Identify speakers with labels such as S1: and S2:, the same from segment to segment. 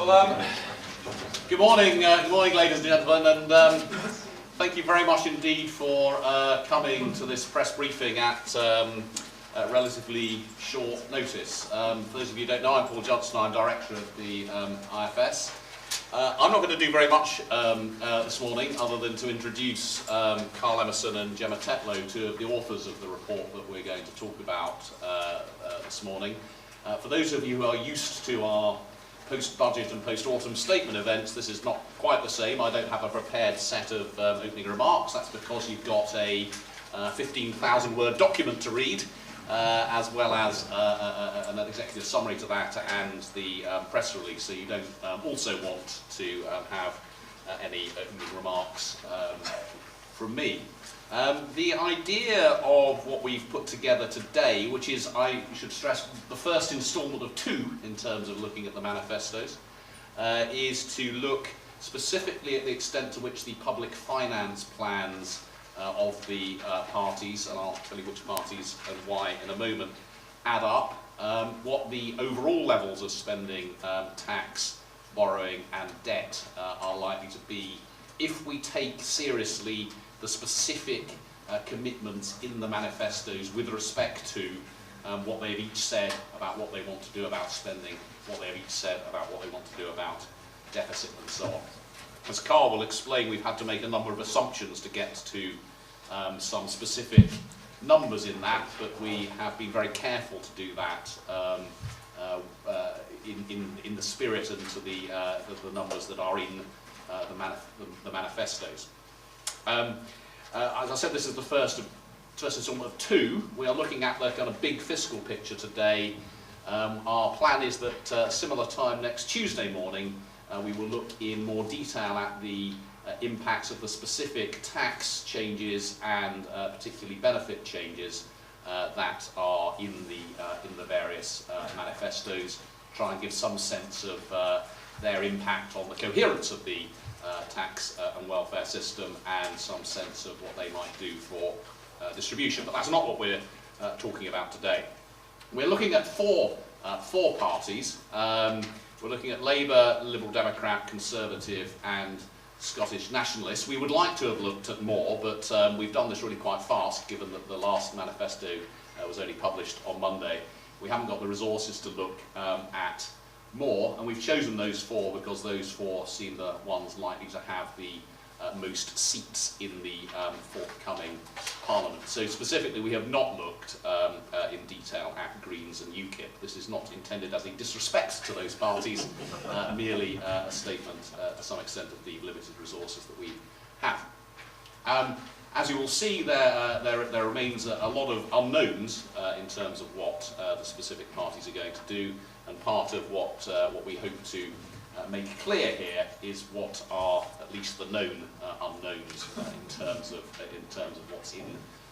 S1: Well, good morning, ladies and gentlemen, and thank you very much indeed for coming to this press briefing at relatively short notice. For those of you who don't know, I'm Paul Johnson. I'm director of the IFS. I'm not going to do very much this morning, other than to introduce Carl Emerson and Gemma Tetlow, two of the authors of the report that we're going to talk about this morning. For those of you who are used to our post-budget and post-autumn statement events, this is not quite the same. I don't have a prepared set of opening remarks. That's because you've got a 15,000 word document to read, as well as an executive summary to that and the press release, so you don't also want to have any opening remarks from me. The idea of what we've put together today, which is, I should stress, the first instalment of two in terms of looking at the manifestos, is to look specifically at the extent to which the public finance plans of the parties, and I'll tell you which parties and why in a moment, add up, what the overall levels of spending, tax, borrowing and debt are likely to be if we take seriously the specific commitments in the manifestos with respect to what they've each said about what they want to do about spending, what they've each said about what they want to do about deficit and so on. As Carl will explain, we've had to make a number of assumptions to get to some specific numbers in that, but we have been very careful to do that in the spirit and to the numbers that are in the manifestos. As I said, this is the first instalment of two. We are looking at the kind of big fiscal picture today. Our plan is that similar time next Tuesday morning, we will look in more detail at the impacts of the specific tax changes and particularly benefit changes that are in the various manifestos. Try and give some sense of their impact on the coherence of the tax and welfare system and some sense of what they might do for distribution. But that's not what we're talking about today. We're looking at four parties. We're looking at Labour, Liberal Democrat, Conservative and Scottish Nationalists. We would like to have looked at more, but we've done this really quite fast given that the last manifesto was only published on Monday. We haven't got the resources to look at more, and we've chosen those four because those four seem the ones likely to have the most seats in the forthcoming Parliament. So specifically, we have not looked in detail at Greens and UKIP. This is not intended as a disrespect to those parties, merely a statement to some extent of the limited resources that we have. As you will see, there remains a lot of unknowns in terms of what the specific parties are going to do, and part of what we hope to make clear here is what are at least the known unknowns in terms of what's in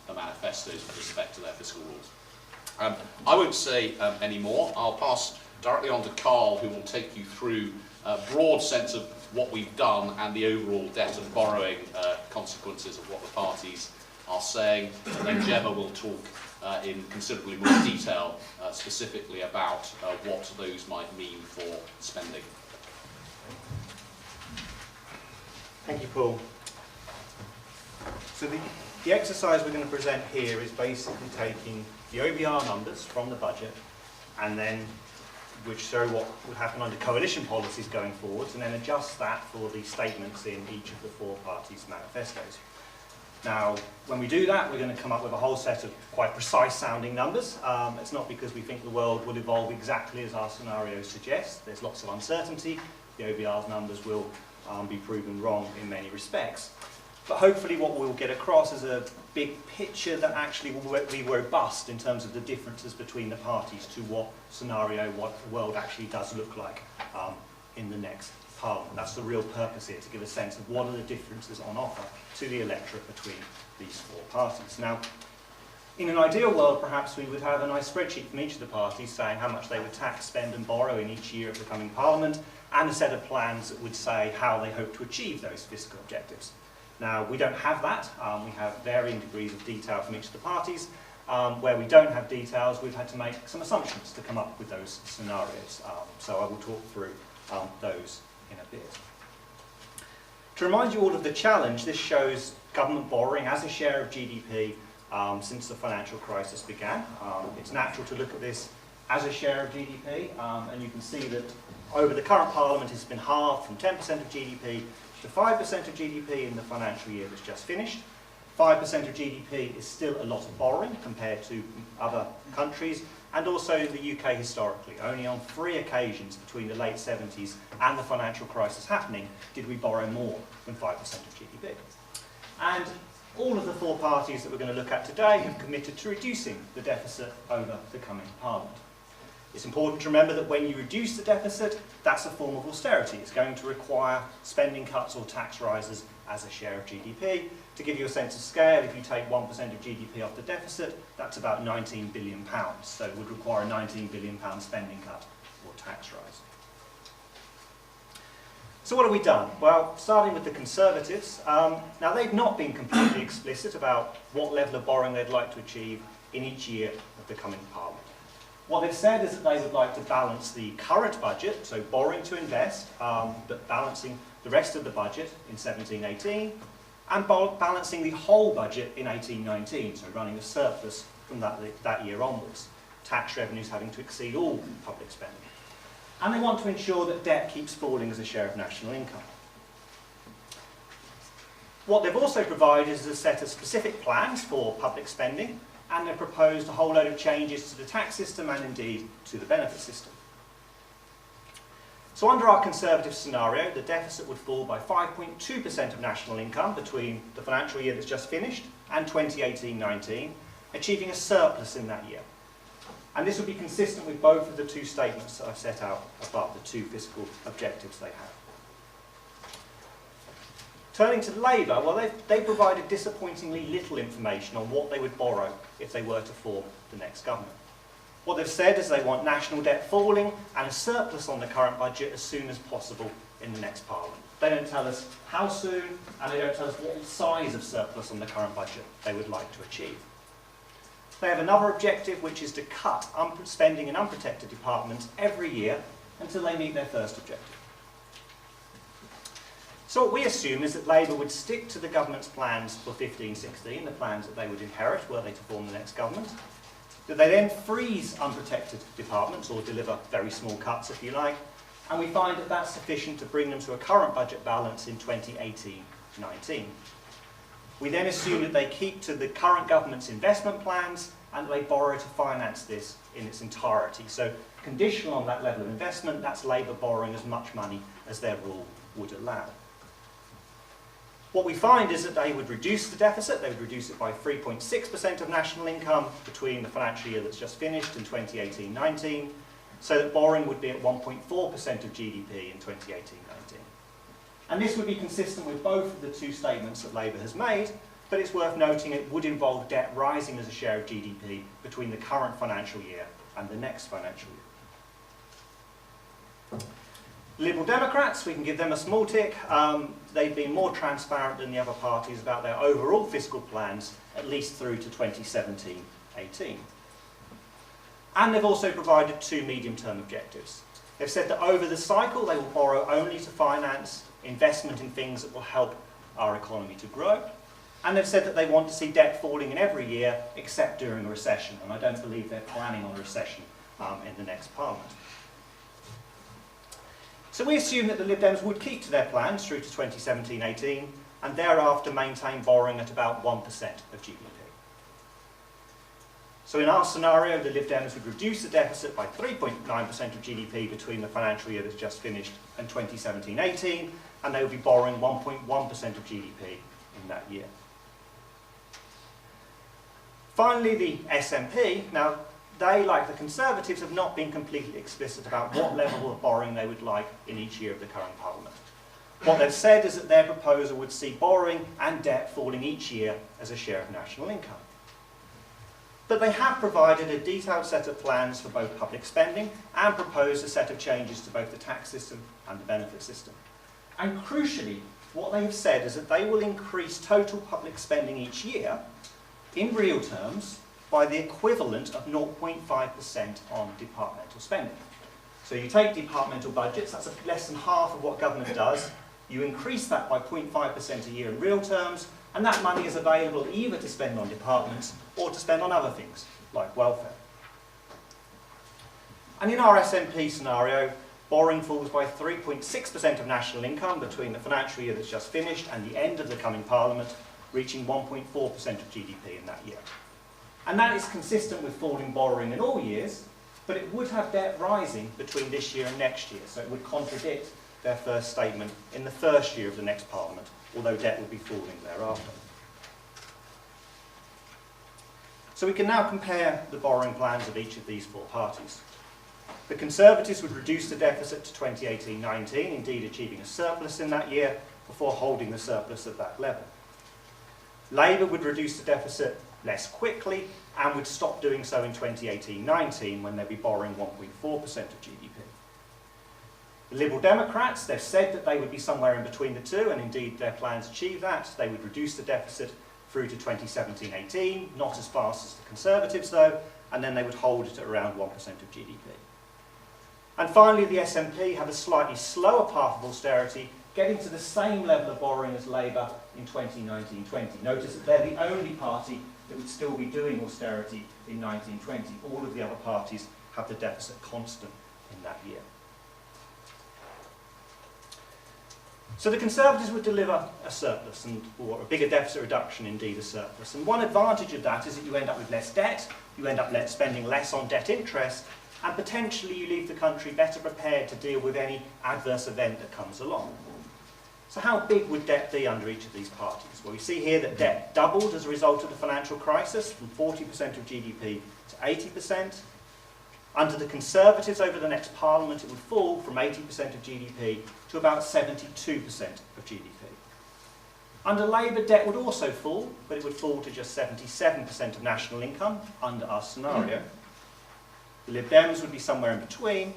S1: the manifestos with respect to their fiscal rules. I won't say any more. I'll pass directly on to Carl, who will take you through a broad sense of what we've done and the overall debt and borrowing consequences of what the parties are saying, and then Gemma will talk in considerably more detail specifically about what those might mean for spending.
S2: Thank you, Paul. So the exercise we're going to present here is basically taking the OBR numbers from the budget and then which show what would happen under coalition policies going forwards, and then adjust that for the statements in each of the four parties' manifestos. Now, when we do that, we're going to come up with a whole set of quite precise sounding numbers. It's not because we think the world will evolve exactly as our scenarios suggest. There's lots of uncertainty. The OBR's numbers will be proven wrong in many respects. But hopefully what we'll get across is a big picture that actually will be robust in terms of the differences between the parties to what scenario, what the world actually does look like in the next Parliament. That's the real purpose here, to give a sense of what are the differences on offer to the electorate between these four parties. Now, in an ideal world, perhaps we would have a nice spreadsheet from each of the parties saying how much they would tax, spend and borrow in each year of the coming Parliament, and a set of plans that would say how they hope to achieve those fiscal objectives. Now, we don't have that. We have varying degrees of detail from each of the parties. Where we don't have details, we've had to make some assumptions to come up with those scenarios. So I will talk through those in a bit. To remind you all of the challenge, this shows government borrowing as a share of GDP since the financial crisis began. It's natural to look at this as a share of GDP, and you can see that over the current Parliament it's been halved from 10% of GDP to 5% of GDP in the financial year that's just finished. 5% of GDP is still a lot of borrowing compared to other countries, and also the UK historically. Only on 3 occasions between the late 70s and the financial crisis happening did we borrow more than 5% of GDP. And all of the 4 parties that we're going to look at today have committed to reducing the deficit over the coming Parliament. It's important to remember that when you reduce the deficit, that's a form of austerity. It's going to require spending cuts or tax rises as a share of GDP. To give you a sense of scale, if you take 1% of GDP off the deficit, that's about £19 billion. So it would require a £19 billion spending cut or tax rise. So what have we done? Well, starting with the Conservatives, now they've not been completely explicit about what level of borrowing they'd like to achieve in each year of the coming Parliament. What they've said is that they would like to balance the current budget, so borrowing to invest, but balancing the rest of the budget in 17-18, and balancing the whole budget in 18-19, so running a surplus from that year onwards, tax revenues having to exceed all public spending. And they want to ensure that debt keeps falling as a share of national income. What they've also provided is a set of specific plans for public spending, and they've proposed a whole load of changes to the tax system and indeed to the benefit system. So under our Conservative scenario, the deficit would fall by 5.2% of national income between the financial year that's just finished and 2018-19, achieving a surplus in that year. And this would be consistent with both of the 2 statements that I've set out above, the 2 fiscal objectives they have. Turning to Labour, well, they provided disappointingly little information on what they would borrow if they were to form the next government. What they've said is they want national debt falling and a surplus on the current budget as soon as possible in the next Parliament. They don't tell us how soon, and they don't tell us what size of surplus on the current budget they would like to achieve. They have another objective, which is to cut spending in unprotected departments every year until they meet their first objective. So what we assume is that Labour would stick to the government's plans for 15-16, the plans that they would inherit were they to form the next government, that they then freeze unprotected departments, or deliver very small cuts if you like, and we find that that's sufficient to bring them to a current budget balance in 2018-19. We then assume that they keep to the current government's investment plans and that they borrow to finance this in its entirety. So conditional on that level of investment, that's Labour borrowing as much money as their rule would allow. What we find is that they would reduce the deficit, they would reduce it by 3.6% of national income between the financial year that's just finished and 2018-19, so that borrowing would be at 1.4% of GDP in 2018-19. And this would be consistent with both of the 2 statements that Labour has made, but it's worth noting it would involve debt rising as a share of GDP between the current financial year and the next financial year. Liberal Democrats, we can give them a small tick. They've been more transparent than the other parties about their overall fiscal plans, at least through to 2017-18. And they've also provided 2 medium-term objectives. They've said that over the cycle they will borrow only to finance investment in things that will help our economy to grow. And they've said that they want to see debt falling in every year except during a recession. And I don't believe they're planning on a recession in the next Parliament. So we assume that the Lib Dems would keep to their plans through to 2017-18 and thereafter maintain borrowing at about 1% of GDP. So in our scenario, the Lib Dems would reduce the deficit by 3.9% of GDP between the financial year that's just finished and 2017-18, and they would be borrowing 1.1% of GDP in that year. Finally, the SNP. Now, they, like the Conservatives, have not been completely explicit about what level of borrowing they would like in each year of the current Parliament. What they've said is that their proposal would see borrowing and debt falling each year as a share of national income. But they have provided a detailed set of plans for both public spending and proposed a set of changes to both the tax system and the benefit system. And crucially, what they have said is that they will increase total public spending each year, in real terms, by the equivalent of 0.5% on departmental spending. So you take departmental budgets, that's less than half of what government does, you increase that by 0.5% a year in real terms, and that money is available either to spend on departments or to spend on other things, like welfare. And in our SMP scenario, borrowing falls by 3.6% of national income between the financial year that's just finished and the end of the coming Parliament, reaching 1.4% of GDP in that year. And that is consistent with falling borrowing in all years, but it would have debt rising between this year and next year, so it would contradict their first statement in the first year of the next Parliament, although debt would be falling thereafter. So we can now compare the borrowing plans of each of these four parties. The Conservatives would reduce the deficit to 2018-19, indeed achieving a surplus in that year, before holding the surplus at that level. Labour would reduce the deficit less quickly and would stop doing so in 2018-19 when they'd be borrowing 1.4% of GDP. The Liberal Democrats, they've said that they would be somewhere in between the two, and indeed their plans achieve that. They would reduce the deficit through to 2017-18, not as fast as the Conservatives though, and then they would hold it at around 1% of GDP. And finally, the SNP have a slightly slower path of austerity, getting to the same level of borrowing as Labour in 2019-20. Notice that they're the only party that would still be doing austerity in 1920. All of the other parties have the deficit constant in that year. So the Conservatives would deliver a surplus, or a bigger deficit reduction, indeed a surplus. And one advantage of that is that you end up with less debt, you end up spending less on debt interest, and potentially you leave the country better prepared to deal with any adverse event that comes along. So how big would debt be under each of these parties? Well, we see here that debt doubled as a result of the financial crisis, from 40% of GDP to 80%. Under the Conservatives over the next Parliament, it would fall from 80% of GDP to about 72% of GDP. Under Labour, debt would also fall, but it would fall to just 77% of national income under our scenario. The Lib Dems would be somewhere in between,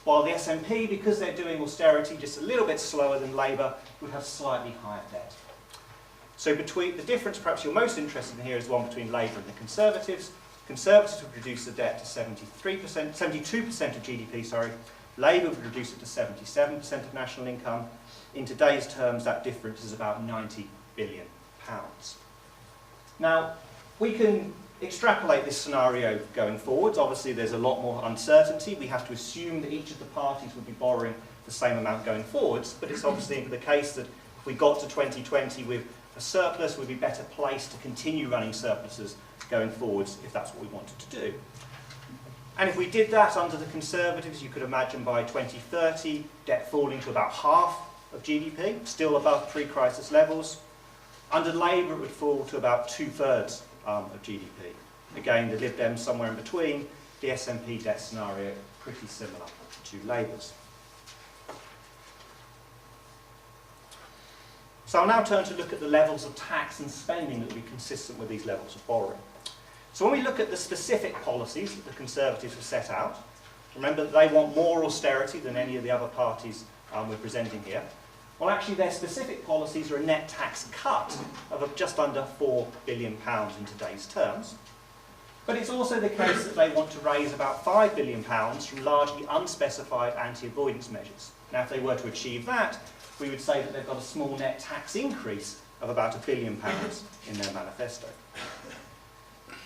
S2: while the SNP, because they're doing austerity just a little bit slower than Labour, would have slightly higher debt. So between the difference perhaps you're most interested in here is the one between Labour and the Conservatives. Conservatives would reduce the debt to 72% of GDP, Labour would reduce it to 77% of national income. In today's terms, that difference is about £90 billion. Now, we can extrapolate this scenario going forwards. Obviously, there's a lot more uncertainty. We have to assume that each of the parties would be borrowing the same amount going forwards, but it's obviously the case that if we got to 2020 with a surplus, we'd be better placed to continue running surpluses going forwards if that's what we wanted to do. And if we did that under the Conservatives, you could imagine by 2030 debt falling to about half of GDP, still above pre-crisis levels. Under Labour it would fall to about 2/3 of GDP. Again, the Lib Dems somewhere in between, the SNP debt scenario pretty similar to Labour's. So I'll now turn to look at the levels of tax and spending that would be consistent with these levels of borrowing. So when we look at the specific policies that the Conservatives have set out, remember that they want more austerity than any of the other parties we're presenting here. Well, actually their specific policies are a net tax cut of just under £4 billion in today's terms. But it's also the case that they want to raise about £5 billion from largely unspecified anti-avoidance measures. Now, if they were to achieve that, we would say that they've got a small net tax increase of about £1 billion in their manifesto.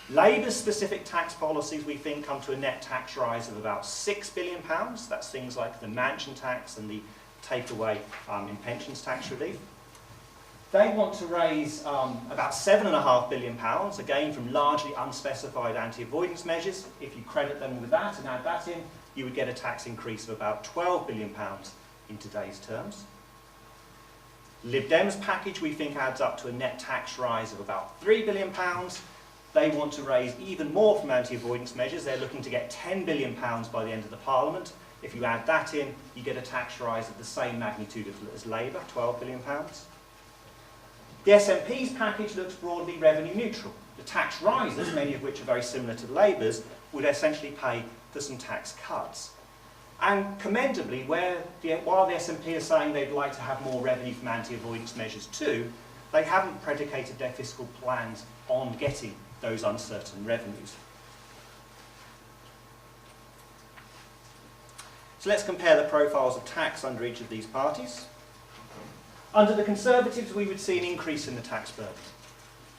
S2: Labour's specific tax policies, we think, come to a net tax rise of about £6 billion. That's things like the mansion tax and the takeaway in pensions tax relief. They want to raise about £7.5 billion, again from largely unspecified anti-avoidance measures. If you credit them with that and add that in, you would get a tax increase of about £12 billion in today's terms. Lib Dems package, we think, adds up to a net tax rise of about £3 billion. They want to raise even more from anti-avoidance measures. They're looking to get £10 billion by the end of the Parliament. If you add that in, you get a tax rise of the same magnitude as Labour, £12 billion. The SNP's package looks broadly revenue neutral. The tax rises, many of which are very similar to Labour's, would essentially pay for some tax cuts. And commendably, while the SNP are saying they'd like to have more revenue from anti-avoidance measures too, they haven't predicated their fiscal plans on getting those uncertain revenues. So let's compare the profiles of tax under each of these parties. Under the Conservatives, we would see an increase in the tax burden.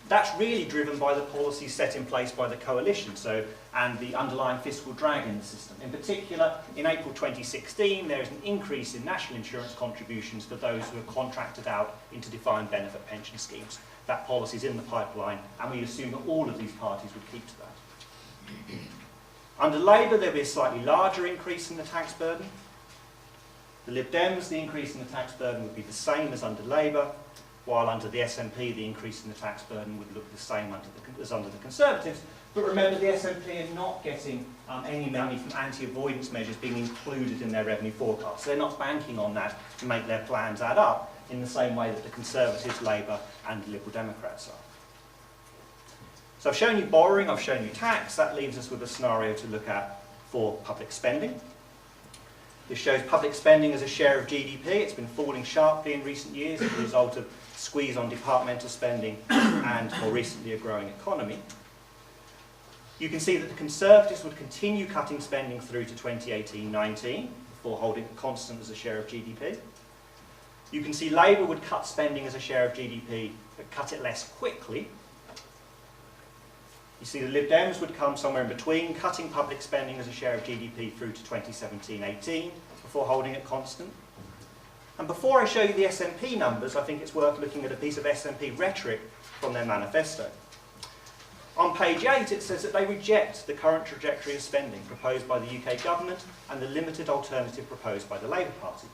S2: That's really driven by the policies set in place by the coalition, and the underlying fiscal drag in the system. In particular, in April 2016, there is an increase in national insurance contributions for those who are contracted out into defined benefit pension schemes. That policy is in the pipeline, and we assume that all of these parties would keep to that. Under Labour, there will be a slightly larger increase in the tax burden. The Lib Dems, the increase in the tax burden would be the same as under Labour, while under the SNP, the increase in the tax burden would look the same as under the Conservatives. But remember, the SNP are not getting any money from anti-avoidance measures being included in their revenue forecast. So they're not banking on that to make their plans add up in the same way that the Conservatives, Labour and the Liberal Democrats are. So I've shown you borrowing, I've shown you tax. That leaves us with a scenario to look at for public spending. This shows public spending as a share of GDP. It's been falling sharply in recent years as a result of squeeze on departmental spending and, more recently, a growing economy. You can see that the Conservatives would continue cutting spending through to 2018-19 before holding it constant as a share of GDP. You can see Labour would cut spending as a share of GDP, but cut it less quickly. You see the Lib Dems would come somewhere in between, cutting public spending as a share of GDP through to 2017-18 before holding it constant. And before I show you the SNP numbers, I think it's worth looking at a piece of SNP rhetoric from their manifesto. On page 8, it says that they reject the current trajectory of spending proposed by the UK government and the limited alternative proposed by the Labour Party.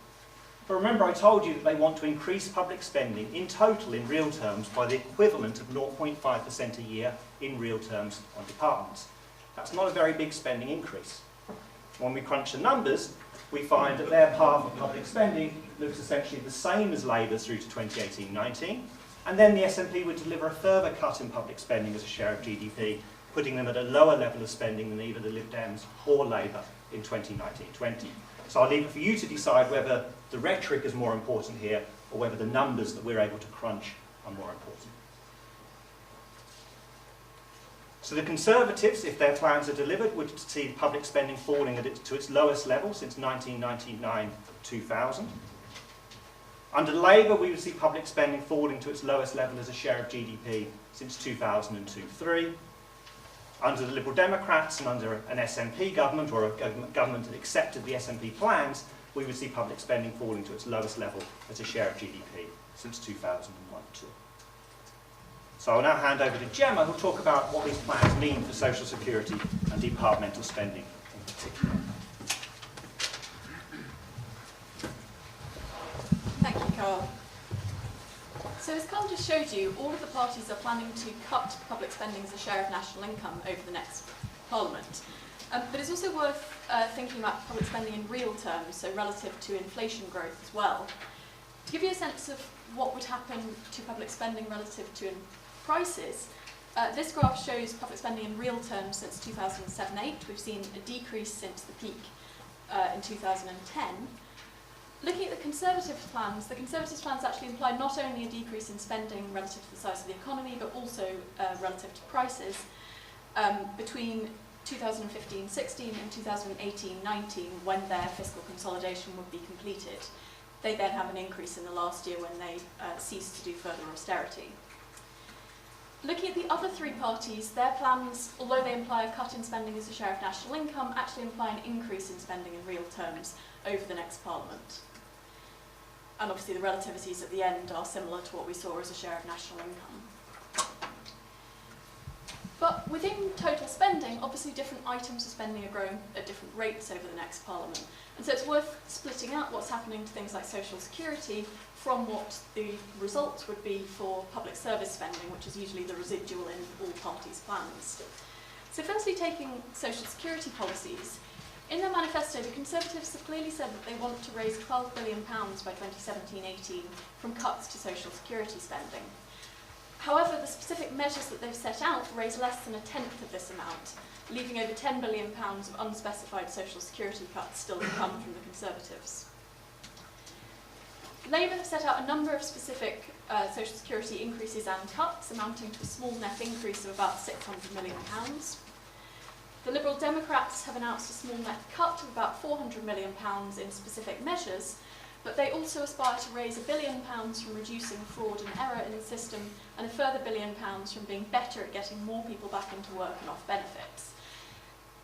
S2: But remember, I told you that they want to increase public spending in total in real terms by the equivalent of 0.5% a year in real terms on departments. That's not a very big spending increase. When we crunch the numbers, we find that their path of public spending looks essentially the same as Labour's through to 2018-19, and then the SNP would deliver a further cut in public spending as a share of GDP, putting them at a lower level of spending than either the Lib Dems or Labour in 2019-20. So I'll leave it for you to decide whether the rhetoric is more important here or whether the numbers that we're able to crunch are more important. So the Conservatives, if their plans are delivered, would see public spending falling to its lowest level since 1999-2000. Under Labour, we would see public spending falling to its lowest level as a share of GDP since 2002-03. Under the Liberal Democrats and under an SNP government, or a government that accepted the SNP plans, we would see public spending falling to its lowest level as a share of GDP since 2001-2. So I'll now hand over to Gemma, who'll talk about what these plans mean for social security and departmental spending in particular.
S3: Thank you, Carl. So as Carl just showed you, all of the parties are planning to cut public spending as a share of national income over the next Parliament. But it's also worth thinking about public spending in real terms, so relative to inflation growth as well. To give you a sense of what would happen to public spending relative to prices, this graph shows public spending in real terms since 2007-8. We've seen a decrease since the peak in 2010. Looking at the Conservatives' plans actually imply not only a decrease in spending relative to the size of the economy, but also relative to prices between 2015-16 and 2018-19, when their fiscal consolidation would be completed. They then have an increase in the last year when they cease to do further austerity. Looking at the other three parties, their plans, although they imply a cut in spending as a share of national income, actually imply an increase in spending in real terms over the next Parliament. And obviously the relativities at the end are similar to what we saw as a share of national income. But within total spending, obviously different items of spending are growing at different rates over the next Parliament. And so it's worth splitting out what's happening to things like social security from what the results would be for public service spending, which is usually the residual in all parties' plans. So firstly, taking social security policies, in their manifesto, the Conservatives have clearly said that they want to raise £12 billion by 2017-18 from cuts to social security spending. However, the specific measures that they've set out raise less than a tenth of this amount, leaving over £10 billion of unspecified social security cuts still to come from the Conservatives. Labour have set out a number of specific social security increases and cuts, amounting to a small net increase of about £600 million. The Liberal Democrats have announced a small net cut of about £400 million in specific measures, but they also aspire to raise £1 billion from reducing fraud and error in the system, and a further £1 billion from being better at getting more people back into work and off benefits.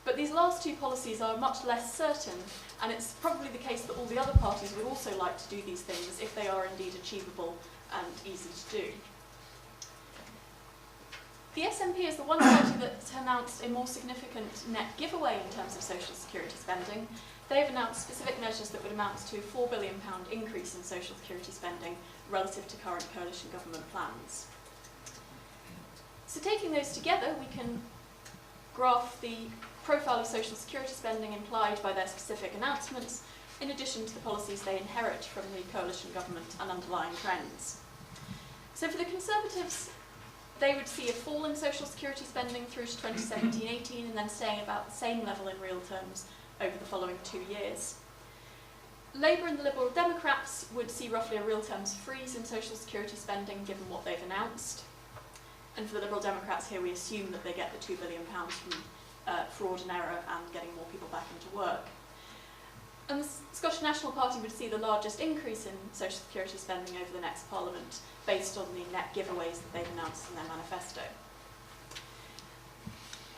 S3: But these last two policies are much less certain, and it's probably the case that all the other parties would also like to do these things if they are indeed achievable and easy to do. The SNP is the one party that's announced a more significant net giveaway in terms of social security spending. They've announced specific measures that would amount to a £4 billion increase in social security spending relative to current coalition government plans. So taking those together, we can graph the profile of social security spending implied by their specific announcements, in addition to the policies they inherit from the coalition government and underlying trends. So for the Conservatives, they would see a fall in social security spending through to 2017-18 and then staying about the same level in real terms over the following 2 years. Labour and the Liberal Democrats would see roughly a real terms freeze in social security spending given what they've announced. And for the Liberal Democrats here we assume that they get the £2 billion from fraud and error and getting more people back into work. And the Scottish National Party would see the largest increase in social security spending over the next Parliament based on the net giveaways that they've announced in their manifesto.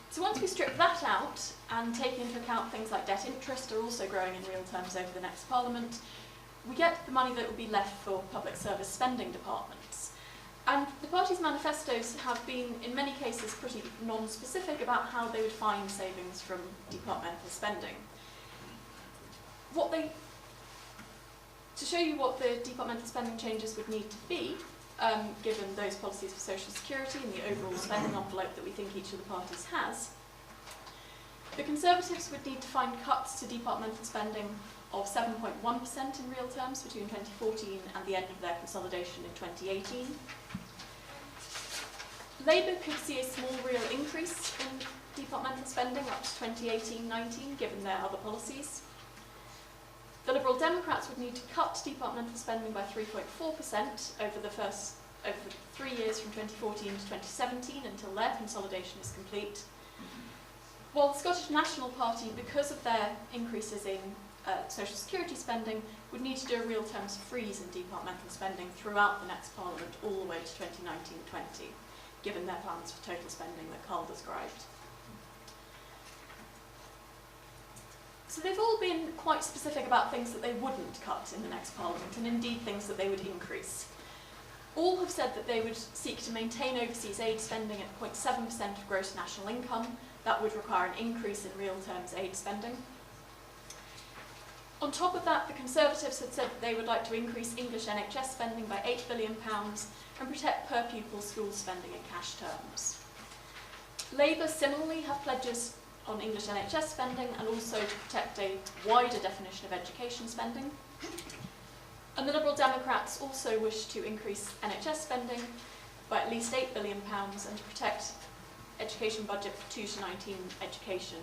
S3: So once we strip that out and take into account things like debt interest are also growing in real terms over the next Parliament, we get the money that will be left for public service spending departments. And the party's manifestos have been, in many cases, pretty non-specific about how they would find savings from departmental spending. To show you what the departmental spending changes would need to be, given those policies for social security and the overall spending envelope that we think each of the parties has, the Conservatives would need to find cuts to departmental spending of 7.1% in real terms between 2014 and the end of their consolidation in 2018. Labour could see a small real increase in departmental spending up to 2018-19, given their other policies. The Liberal Democrats would need to cut departmental spending by 3.4% over the 3 years from 2014 to 2017 until their consolidation is complete. While the Scottish National Party, because of their increases in social security spending, would need to do a real terms freeze in departmental spending throughout the next Parliament all the way to 2019-20, given their plans for total spending that Carl described. So they've all been quite specific about things that they wouldn't cut in the next Parliament, and indeed things that they would increase. All have said that they would seek to maintain overseas aid spending at 0.7% of gross national income. That would require an increase in real terms aid spending. On top of that, the Conservatives had said that they would like to increase English NHS spending by £8 billion and protect per pupil school spending in cash terms. Labour similarly have pledges on English NHS spending and also to protect a wider definition of education spending. And the Liberal Democrats also wish to increase NHS spending by at least £8 billion and to protect education budget for 2 to 19 education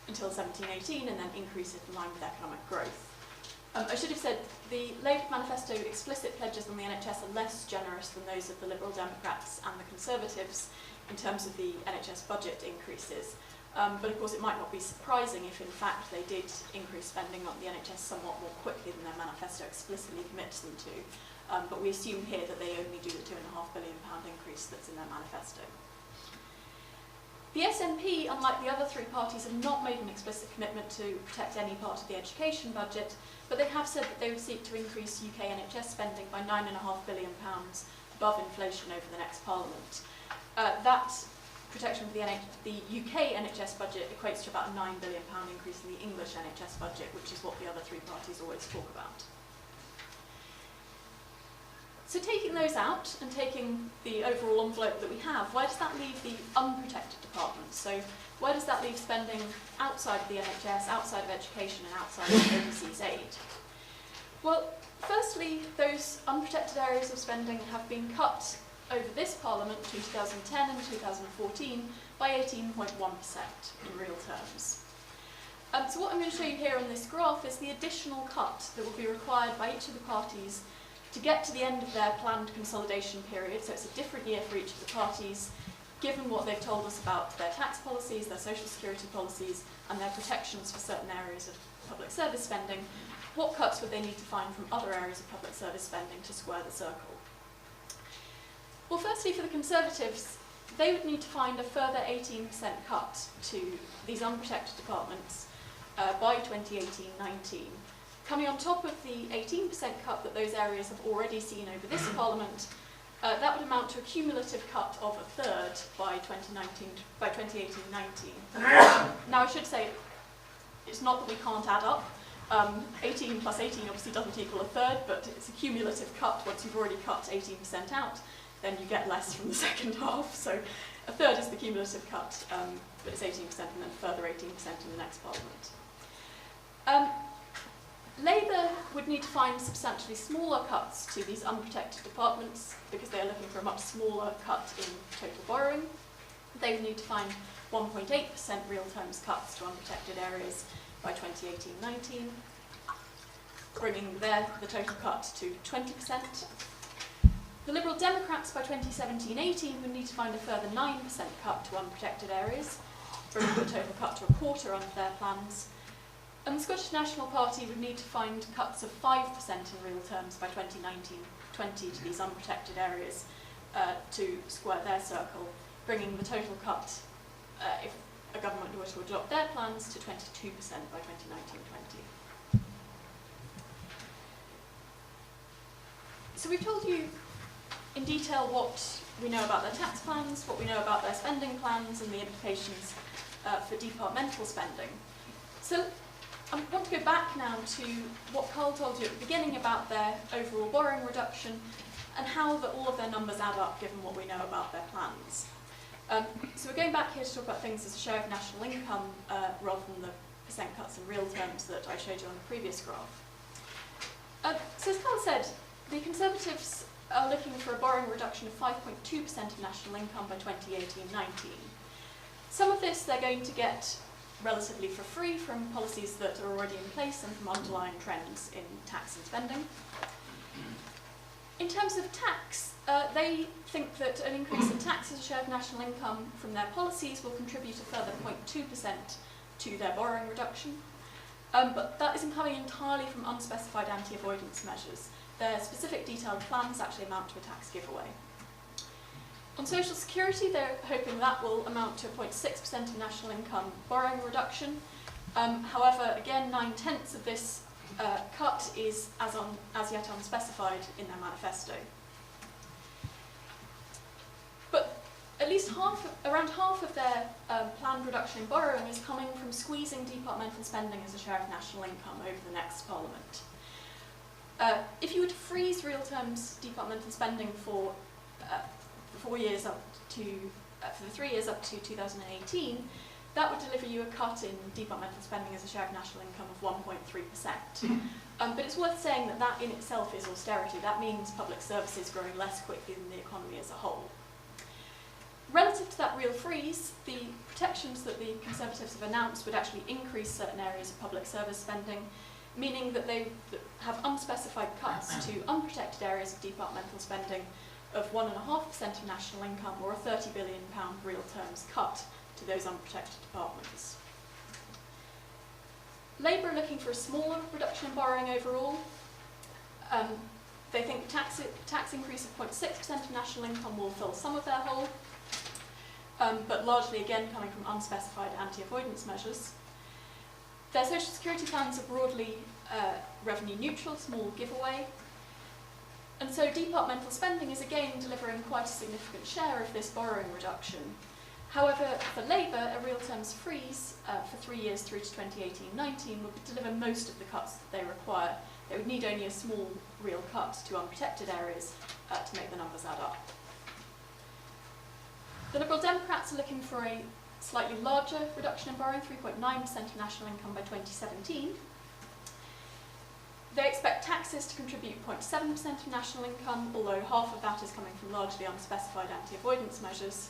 S3: until 17-18 and then increase it in line with economic growth. I should have said the Labour manifesto explicit pledges on the NHS are less generous than those of the Liberal Democrats and the Conservatives in terms of the NHS budget increases. But of course it might not be surprising if in fact they did increase spending on the NHS somewhat more quickly than their manifesto explicitly commits them to. But we assume here that they only do the £2.5 billion increase that's in their manifesto. The SNP, unlike the other three parties, have not made an explicit commitment to protect any part of the education budget, but they have said that they would seek to increase UK NHS spending by £9.5 billion above inflation over the next Parliament. That protection for the UK NHS budget equates to about a £9 billion increase in the English NHS budget, which is what the other three parties always talk about. So taking those out and taking the overall envelope that we have, where does that leave the unprotected departments? So where does that leave spending outside of the NHS, outside of education and outside of overseas aid? Well, firstly, those unprotected areas of spending have been cut over this Parliament, 2010 and 2014, by 18.1% in real terms. So what I'm going to show you here on this graph is the additional cut that will be required by each of the parties to get to the end of their planned consolidation period, so it's a different year for each of the parties, given what they've told us about their tax policies, their social security policies, and their protections for certain areas of public service spending, what cuts would they need to find from other areas of public service spending to square the circle? Well, firstly, for the Conservatives, they would need to find a further 18% cut to these unprotected departments by 2018-19, coming on top of the 18% cut that those areas have already seen over this Parliament. That would amount to a cumulative cut of a third by 2018-19. Now, I should say, it's not that we can't add up. 18 plus 18 obviously doesn't equal a third, but it's a cumulative cut. Once you've already cut 18% out, then you get less from the second half. So a third is the cumulative cut, but it's 18% and then a further 18% in the next Parliament. Labour would need to find substantially smaller cuts to these unprotected departments because they are looking for a much smaller cut in total borrowing. They would need to find 1.8% real terms cuts to unprotected areas by 2018-19, bringing the total cut to 20%. The Liberal Democrats by 2017-18 would need to find a further 9% cut to unprotected areas, bringing the total cut to a quarter under their plans. And the Scottish National Party would need to find cuts of 5% in real terms by 2019-20 to these unprotected areas to square their circle, bringing the total cut, if a government were to adopt their plans, to 22% by 2019-20. So we've told you in detail what we know about their tax plans, what we know about their spending plans, and the implications for departmental spending. So I want to go back now to what Carl told you at the beginning about their overall borrowing reduction and how all of their numbers add up given what we know about their plans. So we're going back here to talk about things as a share of national income rather than the percent cuts in real terms that I showed you on the previous graph. So as Carl said, the Conservatives are looking for a borrowing reduction of 5.2% of national income by 2018-19. Some of this they're going to get relatively for free from policies that are already in place and from underlying trends in tax and spending. In terms of tax, they think that an increase in tax as a share of national income from their policies will contribute a further 0.2% to their borrowing reduction. But that isn't coming entirely from unspecified anti-avoidance measures. Their specific detailed plans actually amount to a tax giveaway. On social security, they're hoping that will amount to a 0.6% of national income borrowing reduction. However, again, 9/10 of this cut is as yet unspecified in their manifesto. But at least around half of their planned reduction in borrowing is coming from squeezing departmental spending as a share of national income over the next Parliament. If you were to freeze real terms departmental spending for 4 years up to, for the 3 years up to 2018, that would deliver you a cut in departmental spending as a share of national income of 1.3%. But it's worth saying that that in itself is austerity. That means public services growing less quickly than the economy as a whole. Relative to that real freeze, the protections that the Conservatives have announced would actually increase certain areas of public service spending, meaning that they have unspecified cuts to unprotected areas of departmental spending of 1.5% of national income, or a £30 billion real terms cut to those unprotected departments. Labour are looking for a smaller reduction in borrowing overall. They think tax increase of 0.6% of national income will fill some of their hole, but largely again coming from unspecified anti-avoidance measures. Their social security plans are broadly revenue neutral, small giveaway. And so departmental spending is again delivering quite a significant share of this borrowing reduction. However, for Labour, a real terms freeze for 3 years through to 2018-19 would deliver most of the cuts that they require. They would need only a small real cut to unprotected areas to make the numbers add up. The Liberal Democrats are looking for a slightly larger reduction in borrowing, 3.9% of national income by 2017. They expect taxes to contribute 0.7% of national income, although half of that is coming from largely unspecified anti-avoidance measures.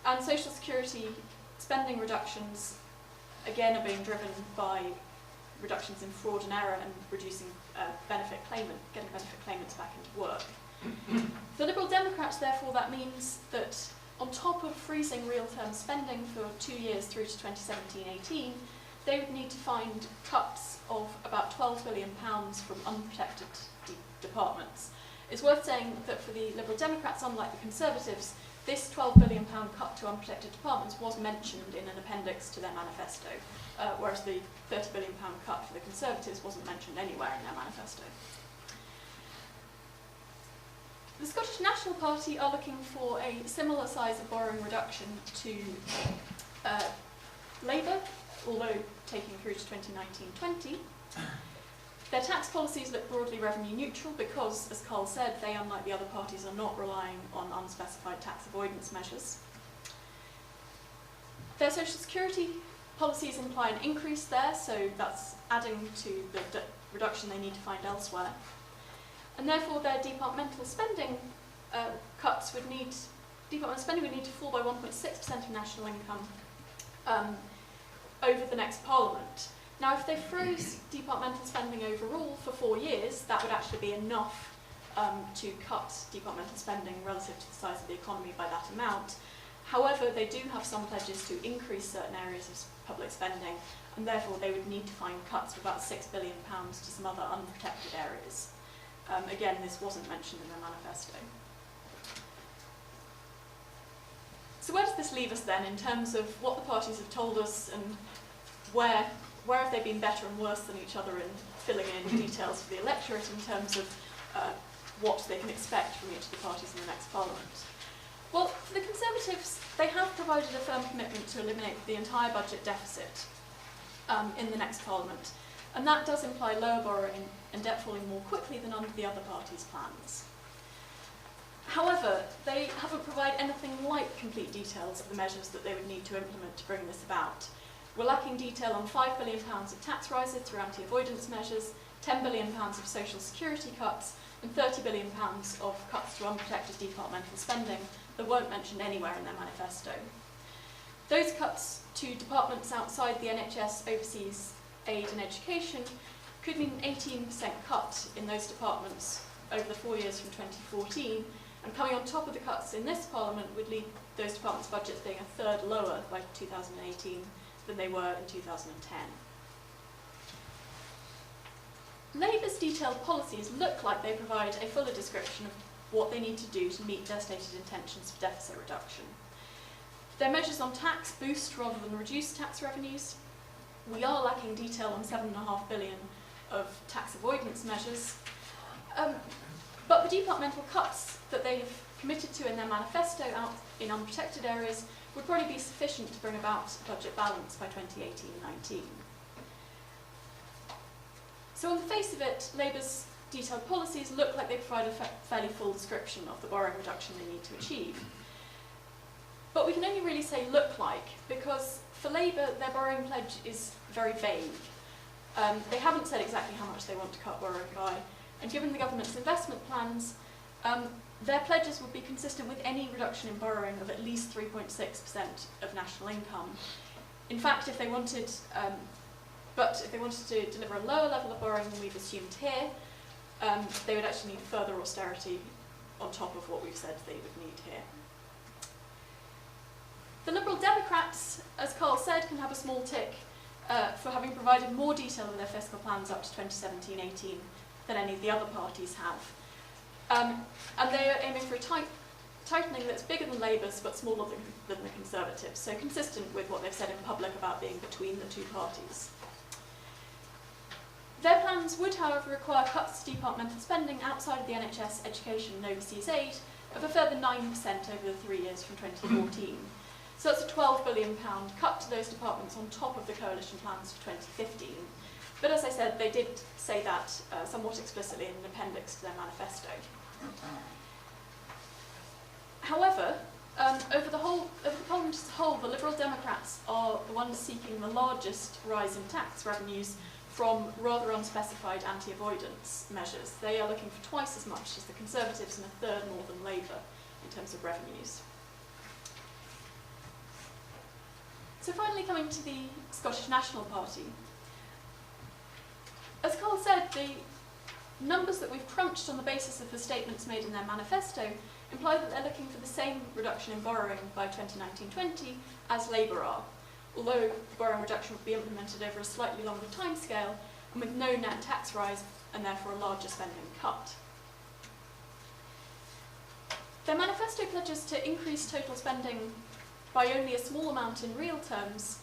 S3: And social security spending reductions, again, are being driven by reductions in fraud and error and reducing getting benefit claimants back into work. For Liberal Democrats, therefore, that means that on top of freezing real-term spending for 2 years through to 2017-18, they would need to find cuts of about £12 billion from unprotected departments. It's worth saying that for the Liberal Democrats, unlike the Conservatives, this £12 billion cut to unprotected departments was mentioned in an appendix to their manifesto, whereas the £30 billion cut for the Conservatives wasn't mentioned anywhere in their manifesto. The Scottish National Party are looking for a similar size of borrowing reduction to Labour, although taking through to 2019-20. Their tax policies look broadly revenue neutral because, as Carl said, they, unlike the other parties, are not relying on unspecified tax avoidance measures. Their social security policies imply an increase there, so that's adding to the reduction they need to find elsewhere. And therefore their departmental spending cuts would need, departmental spending would need to fall by 1.6% of national income over the next Parliament. Now, if they froze departmental spending overall for 4 years, that would actually be enough to cut departmental spending relative to the size of the economy by that amount. However, they do have some pledges to increase certain areas of public spending, and therefore they would need to find cuts of about £6 billion to some other unprotected areas. Again, this wasn't mentioned in their manifesto. So where does this leave us then in terms of what the parties have told us and where have they been better and worse than each other in filling in details for the electorate in terms of what they can expect from each of the parties in the next Parliament? Well, for the Conservatives, they have provided a firm commitment to eliminate the entire budget deficit in the next Parliament, and that does imply lower borrowing and debt falling more quickly than under the other parties' plans. However, they haven't provided anything like complete details of the measures that they would need to implement to bring this about. We're lacking detail on £5 billion of tax rises through anti-avoidance measures, £10 billion of social security cuts, and £30 billion of cuts to unprotected departmental spending that weren't mentioned anywhere in their manifesto. Those cuts to departments outside the NHS, overseas aid and education could mean an 18% cut in those departments over the 4 years from 2014, and coming on top of the cuts in this Parliament would lead those departments' budgets being a third lower by 2018 than they were in 2010. Labour's detailed policies look like they provide a fuller description of what they need to do to meet their stated intentions for deficit reduction. Their measures on tax boost rather than reduce tax revenues. We are lacking detail on £7.5 billion of tax avoidance measures. But the departmental cuts that they've committed to in their manifesto out in unprotected areas would probably be sufficient to bring about budget balance by 2018-19. So on the face of it, Labour's detailed policies look like they provide a fairly full description of the borrowing reduction they need to achieve. But we can only really say look like, because for Labour, their borrowing pledge is very vague. They haven't said exactly how much they want to cut borrowing by, and given the government's investment plans, their pledges would be consistent with any reduction in borrowing of at least 3.6% of national income. In fact, if they wanted to deliver a lower level of borrowing than we've assumed here, they would actually need further austerity on top of what we've said they would need here. The Liberal Democrats, as Carl said, can have a small tick for having provided more detail of their fiscal plans up to 2017-18 than any of the other parties have. And they are aiming for a tightening that's bigger than Labour's but smaller than the Conservatives, so consistent with what they've said in public about being between the two parties. Their plans would, however, require cuts to departmental spending outside of the NHS, education and overseas aid of a further 9% over the 3 years from 2014. So that's a £12 billion cut to those departments on top of the coalition plans for 2015. But as I said, they did say that somewhat explicitly in an appendix to their manifesto. However, over the Parliament as a whole, the Liberal Democrats are the ones seeking the largest rise in tax revenues from rather unspecified anti-avoidance measures. They are looking for twice as much as the Conservatives and a third more than Labour in terms of revenues. So finally coming to the Scottish National Party. As Carl said, the numbers that we've crunched on the basis of the statements made in their manifesto imply that they're looking for the same reduction in borrowing by 2019-20 as Labour are, although the borrowing reduction would be implemented over a slightly longer timescale and with no net tax rise and therefore a larger spending cut. Their manifesto pledges to increase total spending by only a small amount in real terms,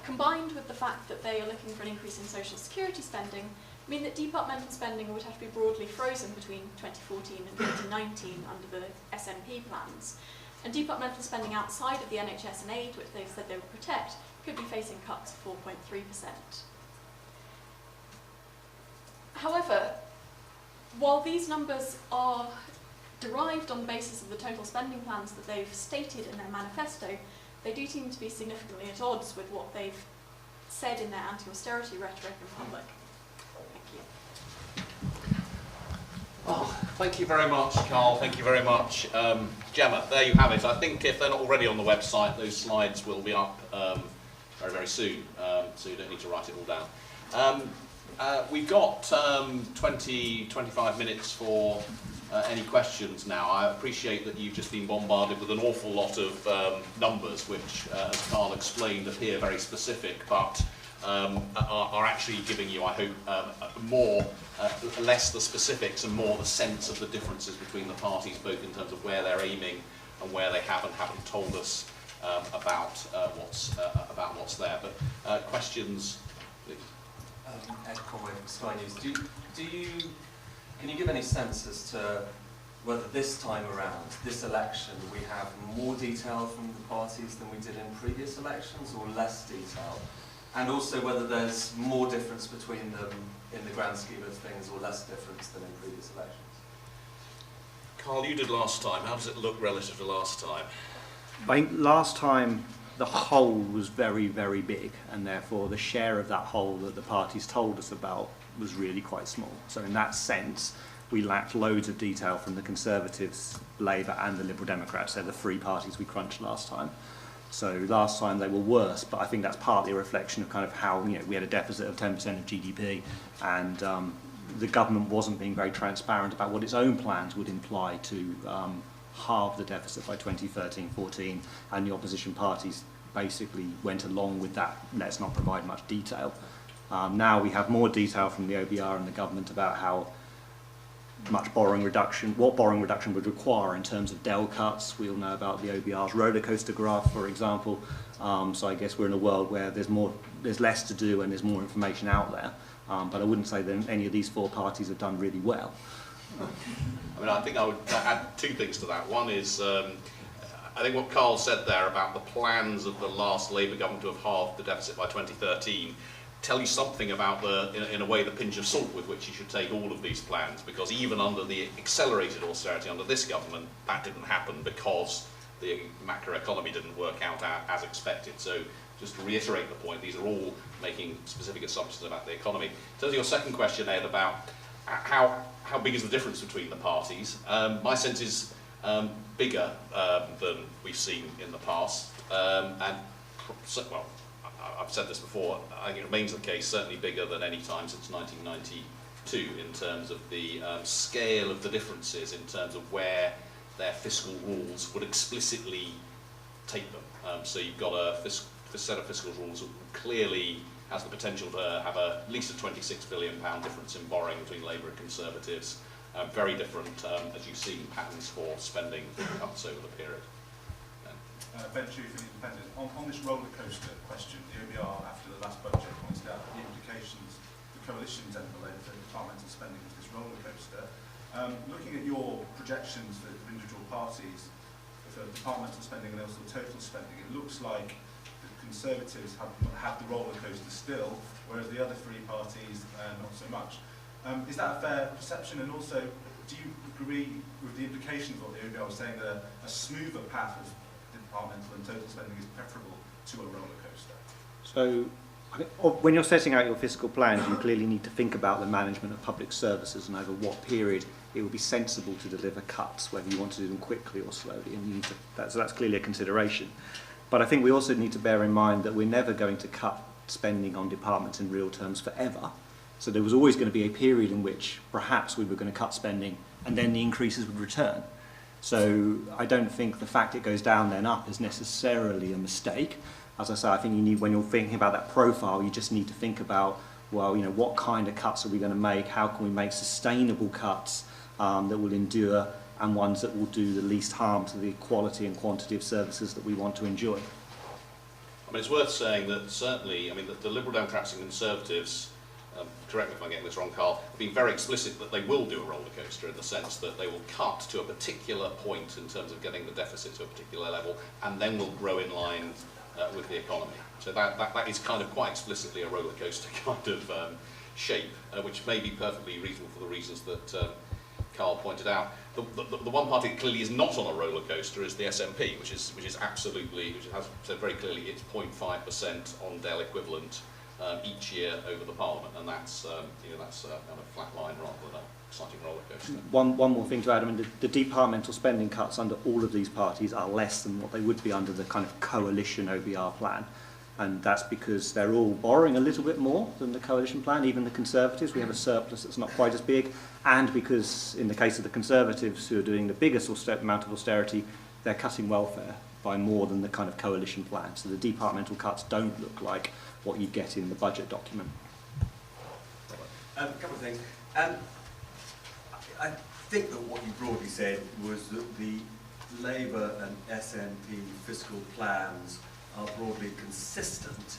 S3: combined with the fact that they are looking for an increase in social security spending, mean that departmental spending would have to be broadly frozen between 2014 and 2019 under the SNP plans. And departmental spending outside of the NHS and aid, which they've said they would protect, could be facing cuts of 4.3%. However, while these numbers are derived on the basis of the total spending plans that they've stated in their manifesto, they do seem to be significantly at odds with what they've said in their anti-austerity rhetoric in public. Thank you.
S1: Oh, thank you very much, Carl. Thank you very much, Gemma. There you have it. I think if they're not already on the website, those slides will be up very, very soon, so you don't need to write it all down. We've got 20-25 minutes for any questions now. I appreciate that you've just been bombarded with an awful lot of numbers, which, as Carl explained, appear very specific, but are actually giving you, I hope, less the specifics and more the sense of the differences between the parties, both in terms of where they're aiming and where they haven't told us about what's there. But questions, please.
S4: Ed Conway from Sky News. Can you give any sense as to whether this time around, this election, we have more detail from the parties than we did in previous elections, or less detail? And also whether there's more difference between them in the grand scheme of things, or less difference than in previous elections?
S1: Carl, you did last time. How does it look relative to last time?
S2: I think last time the whole was very, very big, and therefore the share of that whole that the parties told us about was really quite small. So in that sense, we lacked loads of detail from the Conservatives, Labour and the Liberal Democrats. They're the three parties we crunched last time. So last time they were worse, but I think that's partly a reflection of kind of how, you know, we had a deficit of 10% of GDP, and the government wasn't being very transparent about what its own plans would imply to halve the deficit by 2013-14, and the opposition parties basically went along with that, let's not provide much detail. Now we have more detail from the OBR and the government about how much borrowing reduction, what borrowing reduction would require in terms of DEL cuts. We all know about the OBR's roller coaster graph, for example. So I guess we're in a world where there's less to do and there's more information out there. But I wouldn't say that any of these four parties have done really well.
S1: I mean, I think I would add two things to that. One is, I think what Carl said there about the plans of the last Labour government to have halved the deficit by 2013 tell you something about in a way, the pinch of salt with which you should take all of these plans, because even under the accelerated austerity under this government, that didn't happen because the macroeconomy didn't work out as expected. So just to reiterate the point, these are all making specific assumptions about the economy. In terms of your second question, Ed, about how big is the difference between the parties, my sense is bigger than we've seen in the past, and well, I've said this before, I think it remains the case, certainly bigger than any time since 1992 in terms of the scale of the differences in terms of where their fiscal rules would explicitly take them. So you've got a set of fiscal rules that clearly has the potential to have at least a £26 billion difference in borrowing between Labour and Conservatives. Very different, as you've seen, patterns for spending cuts over the period.
S5: Ben Chu from the Independent. On this roller coaster question, the OBR after the last budget pointed out the implications the coalition's envelope for departmental spending of this roller coaster. Looking at your projections for individual parties for departmental spending and also total spending, it looks like the Conservatives have the roller coaster still, whereas the other three parties not so much. Is that a fair perception? And also, do you agree with the implications of what the OBR was saying, that a smoother path of departmental and total spending is preferable to a roller coaster?
S2: So when you're setting out your fiscal plans, you clearly need to think about the management of public services and over what period it would be sensible to deliver cuts, whether you want to do them quickly or slowly, and you need to, so that's clearly a consideration. But I think we also need to bear in mind that we're never going to cut spending on departments in real terms forever. So there was always going to be a period in which perhaps we were going to cut spending and then the increases would return. So I don't think the fact it goes down then up is necessarily a mistake. As I say, I think you need, when you're thinking about that profile, you just need to think about, well, you know, what kind of cuts are we going to make? How can we make sustainable cuts that will endure, and ones that will do the least harm to the quality and quantity of services that we want to enjoy?
S1: I mean, it's worth saying that certainly, I mean, the Liberal Democrats and Conservatives, correct me if I'm getting this wrong, Carl, have been very explicit that they will do a roller coaster, in the sense that they will cut to a particular point in terms of getting the deficit to a particular level, and then will grow in line with the economy. So that is kind of quite explicitly a roller coaster kind of shape, which may be perfectly reasonable for the reasons that Carl pointed out. The one party that clearly is not on a roller coaster is the SNP, which is absolutely, which has said very clearly it's 0.5% on Dell equivalent each year over the Parliament, and that's that's kind of flat line rather than an exciting roller coaster.
S2: One more thing to add, I mean, the departmental spending cuts under all of these parties are less than what they would be under the kind of coalition OBR plan. And that's because they're all borrowing a little bit more than the coalition plan, even the Conservatives. We have a surplus that's not quite as big. And because in the case of the Conservatives, who are doing the biggest amount of austerity, they're cutting welfare by more than the kind of coalition plan. So the departmental cuts don't look like what you get in the budget document.
S6: A couple of things. I think that what you broadly said was that the Labour and SNP fiscal plans are broadly consistent,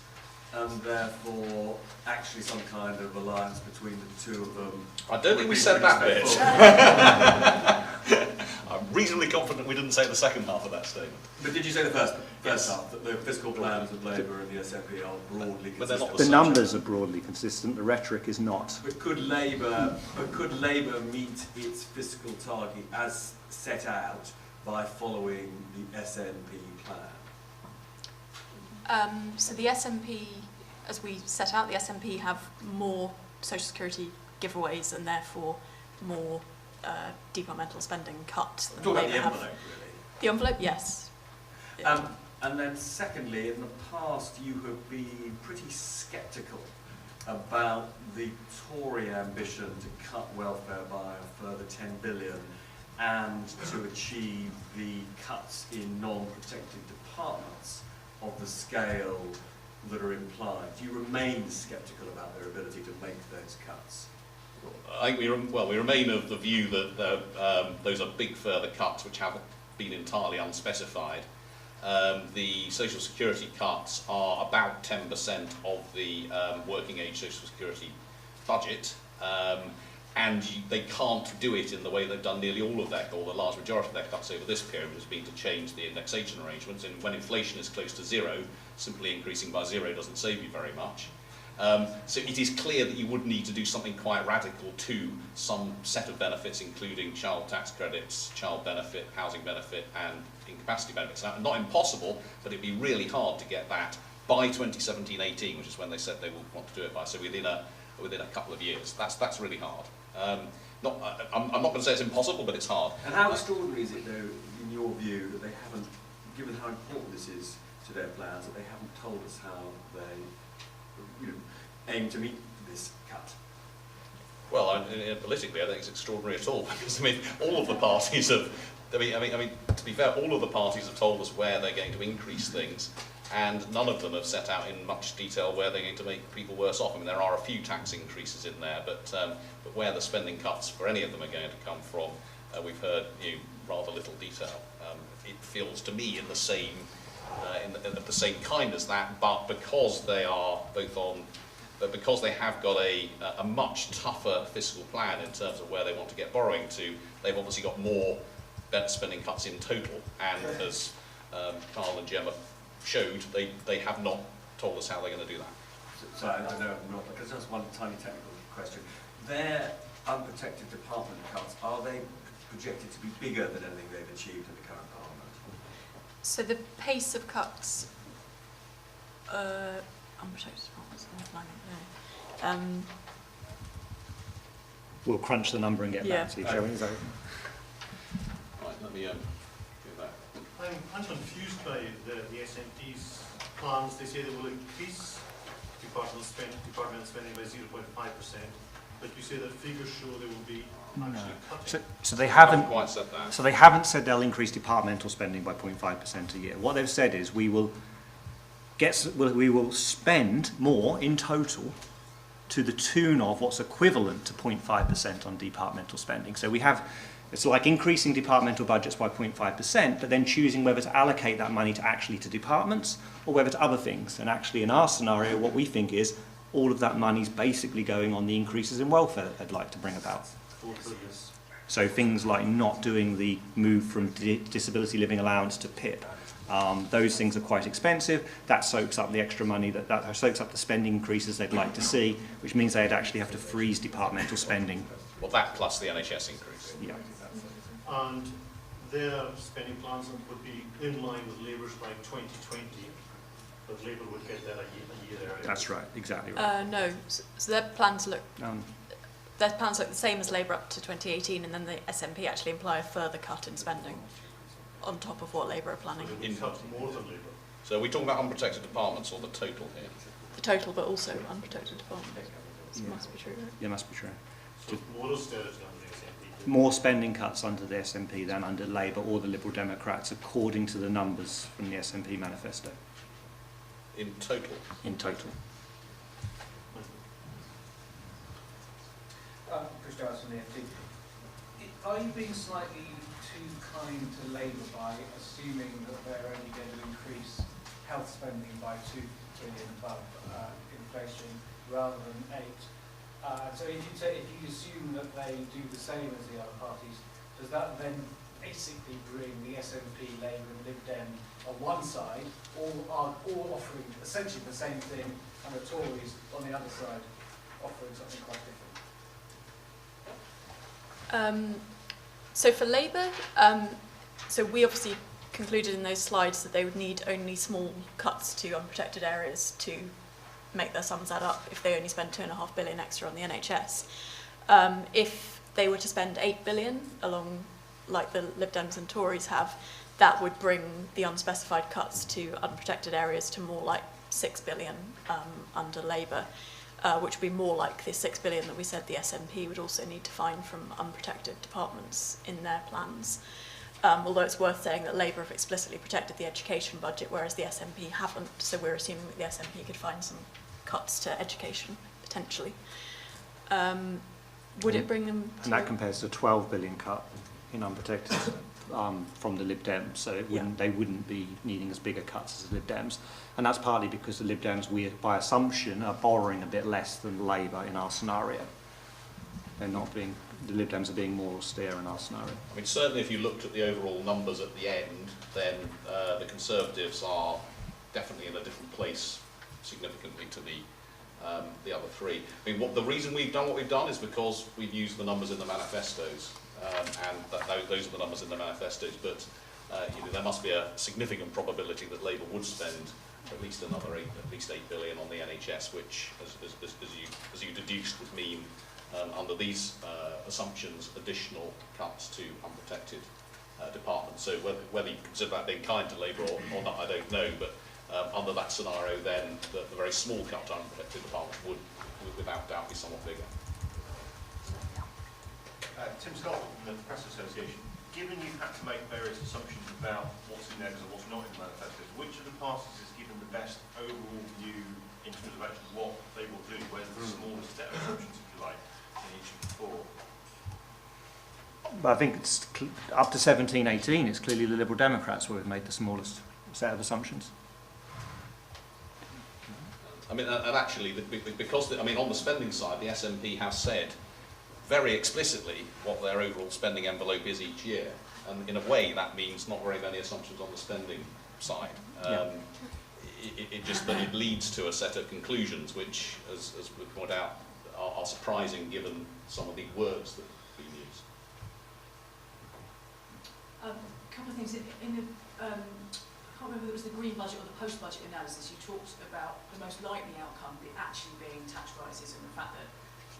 S6: and therefore actually some kind of alliance between the two of them.
S1: I don't think we said that bit. I'm reasonably confident we didn't say the second half of that statement.
S6: But did you say the first
S1: Yes.
S6: half, that the fiscal plans of Labour and the SNP are broadly
S1: But they're
S6: consistent?
S1: not
S2: The numbers are broadly consistent, the rhetoric is not.
S6: But could Labour meet its fiscal target as set out by following the SNP plan?
S3: So the SNP, as we set out, the SNP have more social security giveaways and therefore more departmental spending cuts than
S6: Talk about
S3: Labour
S6: the
S3: have.
S6: envelope, really.
S3: The envelope, yes.
S6: And then secondly, in the past you have been pretty sceptical about the Tory ambition to cut welfare by a further 10 billion and to achieve the cuts in non-protected departments of the scale that are implied. Do you remain sceptical about their ability to make those cuts?
S1: I think we remain of the view that those are big further cuts which have been entirely unspecified. The social security cuts are about 10% of the working age social security budget, and they can't do it in the way they've done nearly all of their, or the large majority of their cuts over this period, has been to change the indexation arrangements. And when inflation is close to zero, simply increasing by zero doesn't save you very much. So it is clear that you would need to do something quite radical to some set of benefits, including child tax credits, child benefit, housing benefit, and incapacity benefits. Now, not impossible, but it'd be really hard to get that by 2017-18, which is when they said they will want to do it by. So within a couple of years, that's really hard. I'm not going to say it's impossible, but it's hard.
S6: And how extraordinary is it, though, in your view, that they haven't, given how important this is to their plans, that they haven't told us how they aim to meet this cut?
S1: Well, politically, I think it's extraordinary at all, because I mean, all of the parties have. I mean, to be fair, all of the parties have told us where they're going to increase things, and none of them have set out in much detail where they're going to make people worse off. I mean, there are a few tax increases in there, but where the spending cuts for any of them are going to come from, we've heard rather little detail. It feels to me in the same of the same kind as that, but because they are both on. But because they have got a much tougher fiscal plan in terms of where they want to get borrowing to, they've obviously got more spending cuts in total. And as Carl and Gemma showed, they have not told us how they're going to do that.
S6: So I know I'm not, because just one tiny technical question. Their unprotected department cuts, are they projected to be bigger than anything they've achieved in the current Parliament?
S3: So the pace of cuts, unprotected departments,
S2: We'll crunch the number and get back to you, shall we?
S1: Right, let me go back.
S7: I'm confused by the SNP's plans. They say they will increase department spending by 0.5%, but you say that figures show they will be actually cutting.
S2: So they
S1: I
S2: haven't.
S1: quite said that.
S2: So they haven't said they'll increase departmental spending by 0.5% a year. What they've said is we will spend more in total to the tune of what's equivalent to 0.5% on departmental spending. So it's like increasing departmental budgets by 0.5%, but then choosing whether to allocate that money to departments or whether to other things. And actually in our scenario, what we think is all of that money's basically going on the increases in welfare that they'd like to bring about. So things like not doing the move from disability living allowance to PIP. Those things are quite expensive. That soaks up the extra money, that soaks up the spending increases they'd like to see, which means they'd actually have to freeze departmental spending.
S1: Well, that plus the NHS increase.
S2: Yeah.
S7: And their spending plans would be in line with Labour's by 2020, but Labour would get that a year earlier.
S2: That's right, exactly right.
S3: No, so their plans look the same as Labour up to 2018, and then the SNP actually imply a further cut in spending on top of what Labour are planning.
S7: They would cut more than Labour.
S1: So are we talking about unprotected departments or the total here?
S3: The total, but also unprotected departments. This must be true, right?
S2: Yeah, must be true.
S7: So more austerity under the SNP.
S2: More spending cuts under the SNP than under Labour or the Liberal Democrats, according to the numbers from the SNP manifesto.
S1: In total?
S2: In total.
S8: Chris Giles from the FT. Are you being slightly too kind to Labour by assuming that they're only going to increase health spending by 2 billion above inflation rather than 8? So if you assume that they do the same as the other parties, does that then basically bring the SNP, Labour and Lib Dem on one side, all offering essentially the same thing, and the Tories on the other side offering something quite different?
S3: So for Labour, so we obviously concluded in those slides that they would need only small cuts to unprotected areas to make their sums add up if they only spend 2.5 billion extra on the NHS. If they were to spend 8 billion along like the Lib Dems and Tories have, that would bring the unspecified cuts to unprotected areas to more like 6 billion under Labour. Which would be more like the 6 billion that we said the SNP would also need to find from unprotected departments in their plans. Although it's worth saying that Labour have explicitly protected the education budget, whereas the SNP haven't, so we're assuming that the SNP could find some cuts to education, potentially. Would it bring them to...
S2: And that compares to a 12 billion cut in unprotected from the Lib Dems, so they wouldn't be needing as big a cuts as the Lib Dems. And that's partly because the Lib Dems, by assumption, are borrowing a bit less than Labour in our scenario. The Lib Dems are being more austere in our scenario.
S1: I mean, certainly if you looked at the overall numbers at the end, then the Conservatives are definitely in a different place significantly to the other three. I mean, the reason we've done what we've done is because we've used the numbers in the manifestos, and those are the numbers in the manifestos, but there must be a significant probability that Labour would spend at least at least 8 billion on the NHS, which, as you deduced, would mean under these assumptions additional cuts to unprotected departments. So whether you consider that being kind to Labour or not, I don't know. But under that scenario, then the very small cut to unprotected departments would without doubt be somewhat bigger.
S7: Tim Scott from the Press Association. Given you've had to make various assumptions about what's in there and what's not in the manifestos, which of the parties has given the best overall view in terms of actually what they will do? Where's the smallest set of assumptions, if you like, in each of the four?
S2: But I think it's up to 17-18, it's clearly the Liberal Democrats where we've made the smallest set of assumptions.
S1: I mean, and actually, because on the spending side, the SNP have said very explicitly what their overall spending envelope is each year, and in a way that means not very many assumptions on the spending side. It leads to a set of conclusions which, as we point out, are surprising given some of the words that have been used.
S9: A couple of things. I can't remember if it was the green budget or the post-budget analysis. You talked about the most likely outcome actually being tax rises, and the fact that,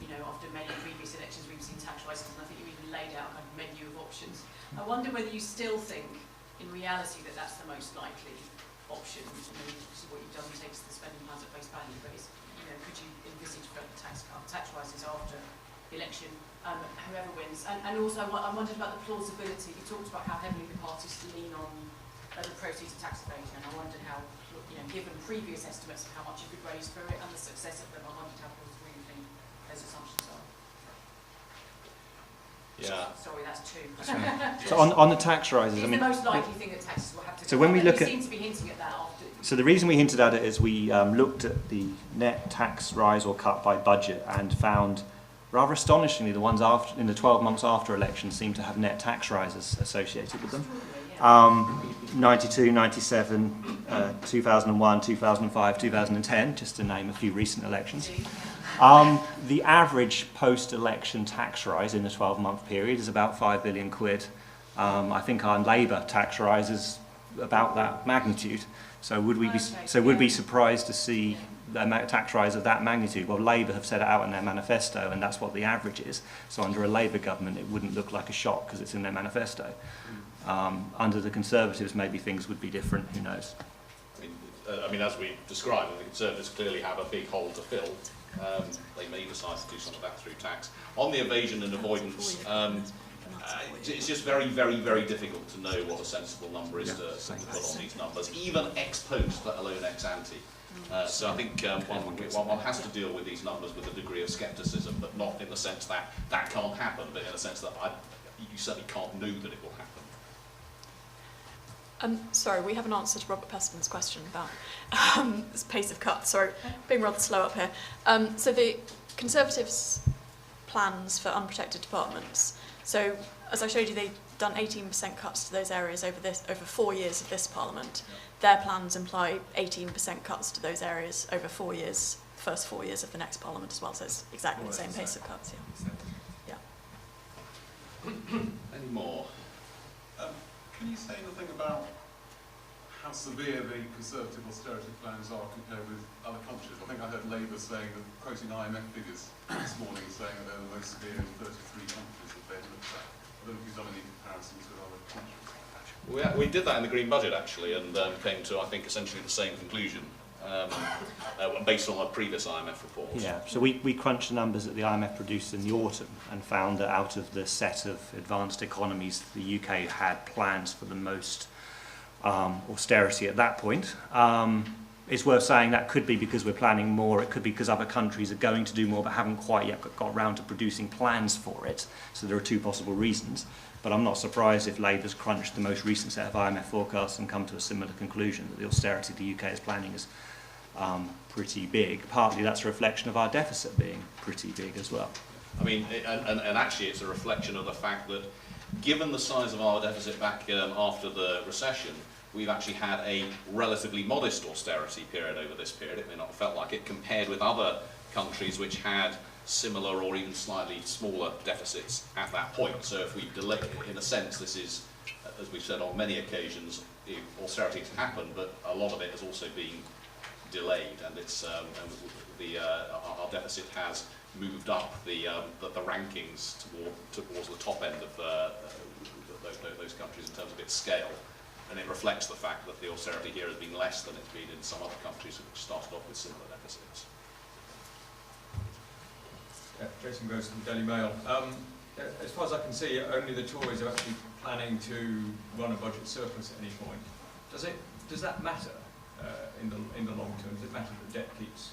S9: after many previous elections we've seen tax rises, and I think you even laid out a kind of menu of options. I wonder whether you still think, in reality, that that's the most likely option. This is what you've done, takes the spending plans at face value, but could you envisage further tax rises after election, whoever wins. And also, I wondered about the plausibility. You talked about how heavily the parties lean on the proceeds of tax evasion, and I wondered how, given previous estimates of how much you could raise through it and the success of them, I wondered how plausible you think those assumptions are.
S1: Yeah.
S9: Sorry, that's two.
S10: So on the tax rises,
S9: It's the most likely thing that taxes will have to.
S10: So when we look at,
S9: seem to be hinting at that after.
S10: so the reason we hinted at it is we looked at the net tax rise or cut by budget and found, rather astonishingly, the ones after in the 12 months after elections seem to have net tax rises associated with them. 92, 97, 2001, 2005, 2010, just to name a few recent elections. The average post-election tax rise in the 12-month period is about 5 billion quid. I think our Labour tax rise is about that magnitude. So would we be surprised to see a tax rise of that magnitude? Well, Labour have set it out in their manifesto, and that's what the average is. So under a Labour government, it wouldn't look like a shock because it's in their manifesto. Under the Conservatives, maybe things would be different. Who knows?
S1: I mean, as we described, the Conservatives clearly have a big hole to fill. They may decide to do some of that through tax. On the evasion and avoidance, it's just very, very, very difficult to know what a sensible number is to put on these numbers, even ex post, let alone ex ante. So I think one has to deal with these numbers with a degree of scepticism, but not in the sense that that can't happen, but in the sense that you certainly can't know that it will happen.
S3: Sorry, we haven't answered Robert Peston's question about this pace of cuts. Sorry, being rather slow up here. So the Conservatives' plans for unprotected departments. So as I showed you, they've done 18% cuts to those areas over 4 years of this Parliament. Their plans imply 18% cuts to those areas over 4 years, first 4 years of the next Parliament as well. So it's exactly the same pace of cuts. Yeah.
S1: Any more?
S11: Can you say anything about how severe the Conservative austerity plans are compared with other countries? I think I heard Labour saying that, quoting IMF figures this morning, saying that they're the most severe in 33 countries that they've looked at. I don't know if you've done any comparisons with other countries.
S1: We did that in the Green Budget, actually, and came to, I think, essentially the same conclusion, based on our previous IMF reports.
S10: Yeah, so we crunched the numbers that the IMF produced in the autumn and found that out of the set of advanced economies, the UK had plans for the most austerity at that point. It's worth saying that could be because we're planning more, it could be because other countries are going to do more but haven't quite yet got around to producing plans for it. So there are two possible reasons. But I'm not surprised if Labour's crunched the most recent set of IMF forecasts and come to a similar conclusion that the austerity the UK is planning is pretty big. Partly that's a reflection of our deficit being pretty big as well.
S1: I mean, and actually it's a reflection of the fact that given the size of our deficit back after the recession, we've actually had a relatively modest austerity period over this period. It may not have felt like it compared with other countries which had similar or even slightly smaller deficits at that point. So if we delay, in a sense, this is, as we've said on many occasions, austerity has happened, but a lot of it has also been delayed, and it's our deficit has moved up the rankings towards the top end of those countries in terms of its scale, and it reflects the fact that the austerity here has been less than it's been in some other countries which started off with similar deficits.
S12: Yeah, Jason Gross from Daily Mail. As far as I can see, only the Tories are actually planning to run a budget surplus at any point. Does that matter in the long term? Does it matter that debt keeps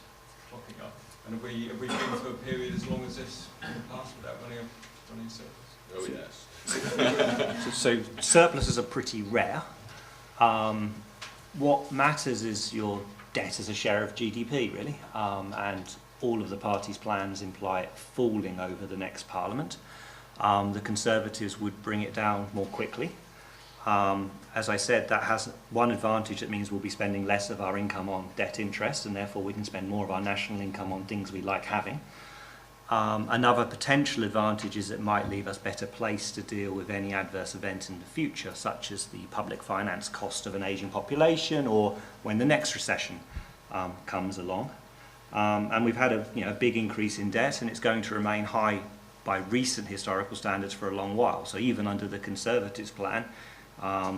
S12: clocking up? And have we been through a period as long as this in the past without running a surplus?
S1: Oh yes.
S10: So surpluses are pretty rare. What matters is your debt as a share of GDP, really, and all of the parties' plans imply it falling over the next Parliament. The Conservatives would bring it down more quickly. As I said, that has one advantage. It means we'll be spending less of our income on debt interest, and therefore we can spend more of our national income on things we like having. Another potential advantage is it might leave us better placed to deal with any adverse event in the future, such as the public finance cost of an ageing population, or when the next recession comes along. And we've had a big increase in debt, and it's going to remain high by recent historical standards for a long while. So even under the Conservatives' plan,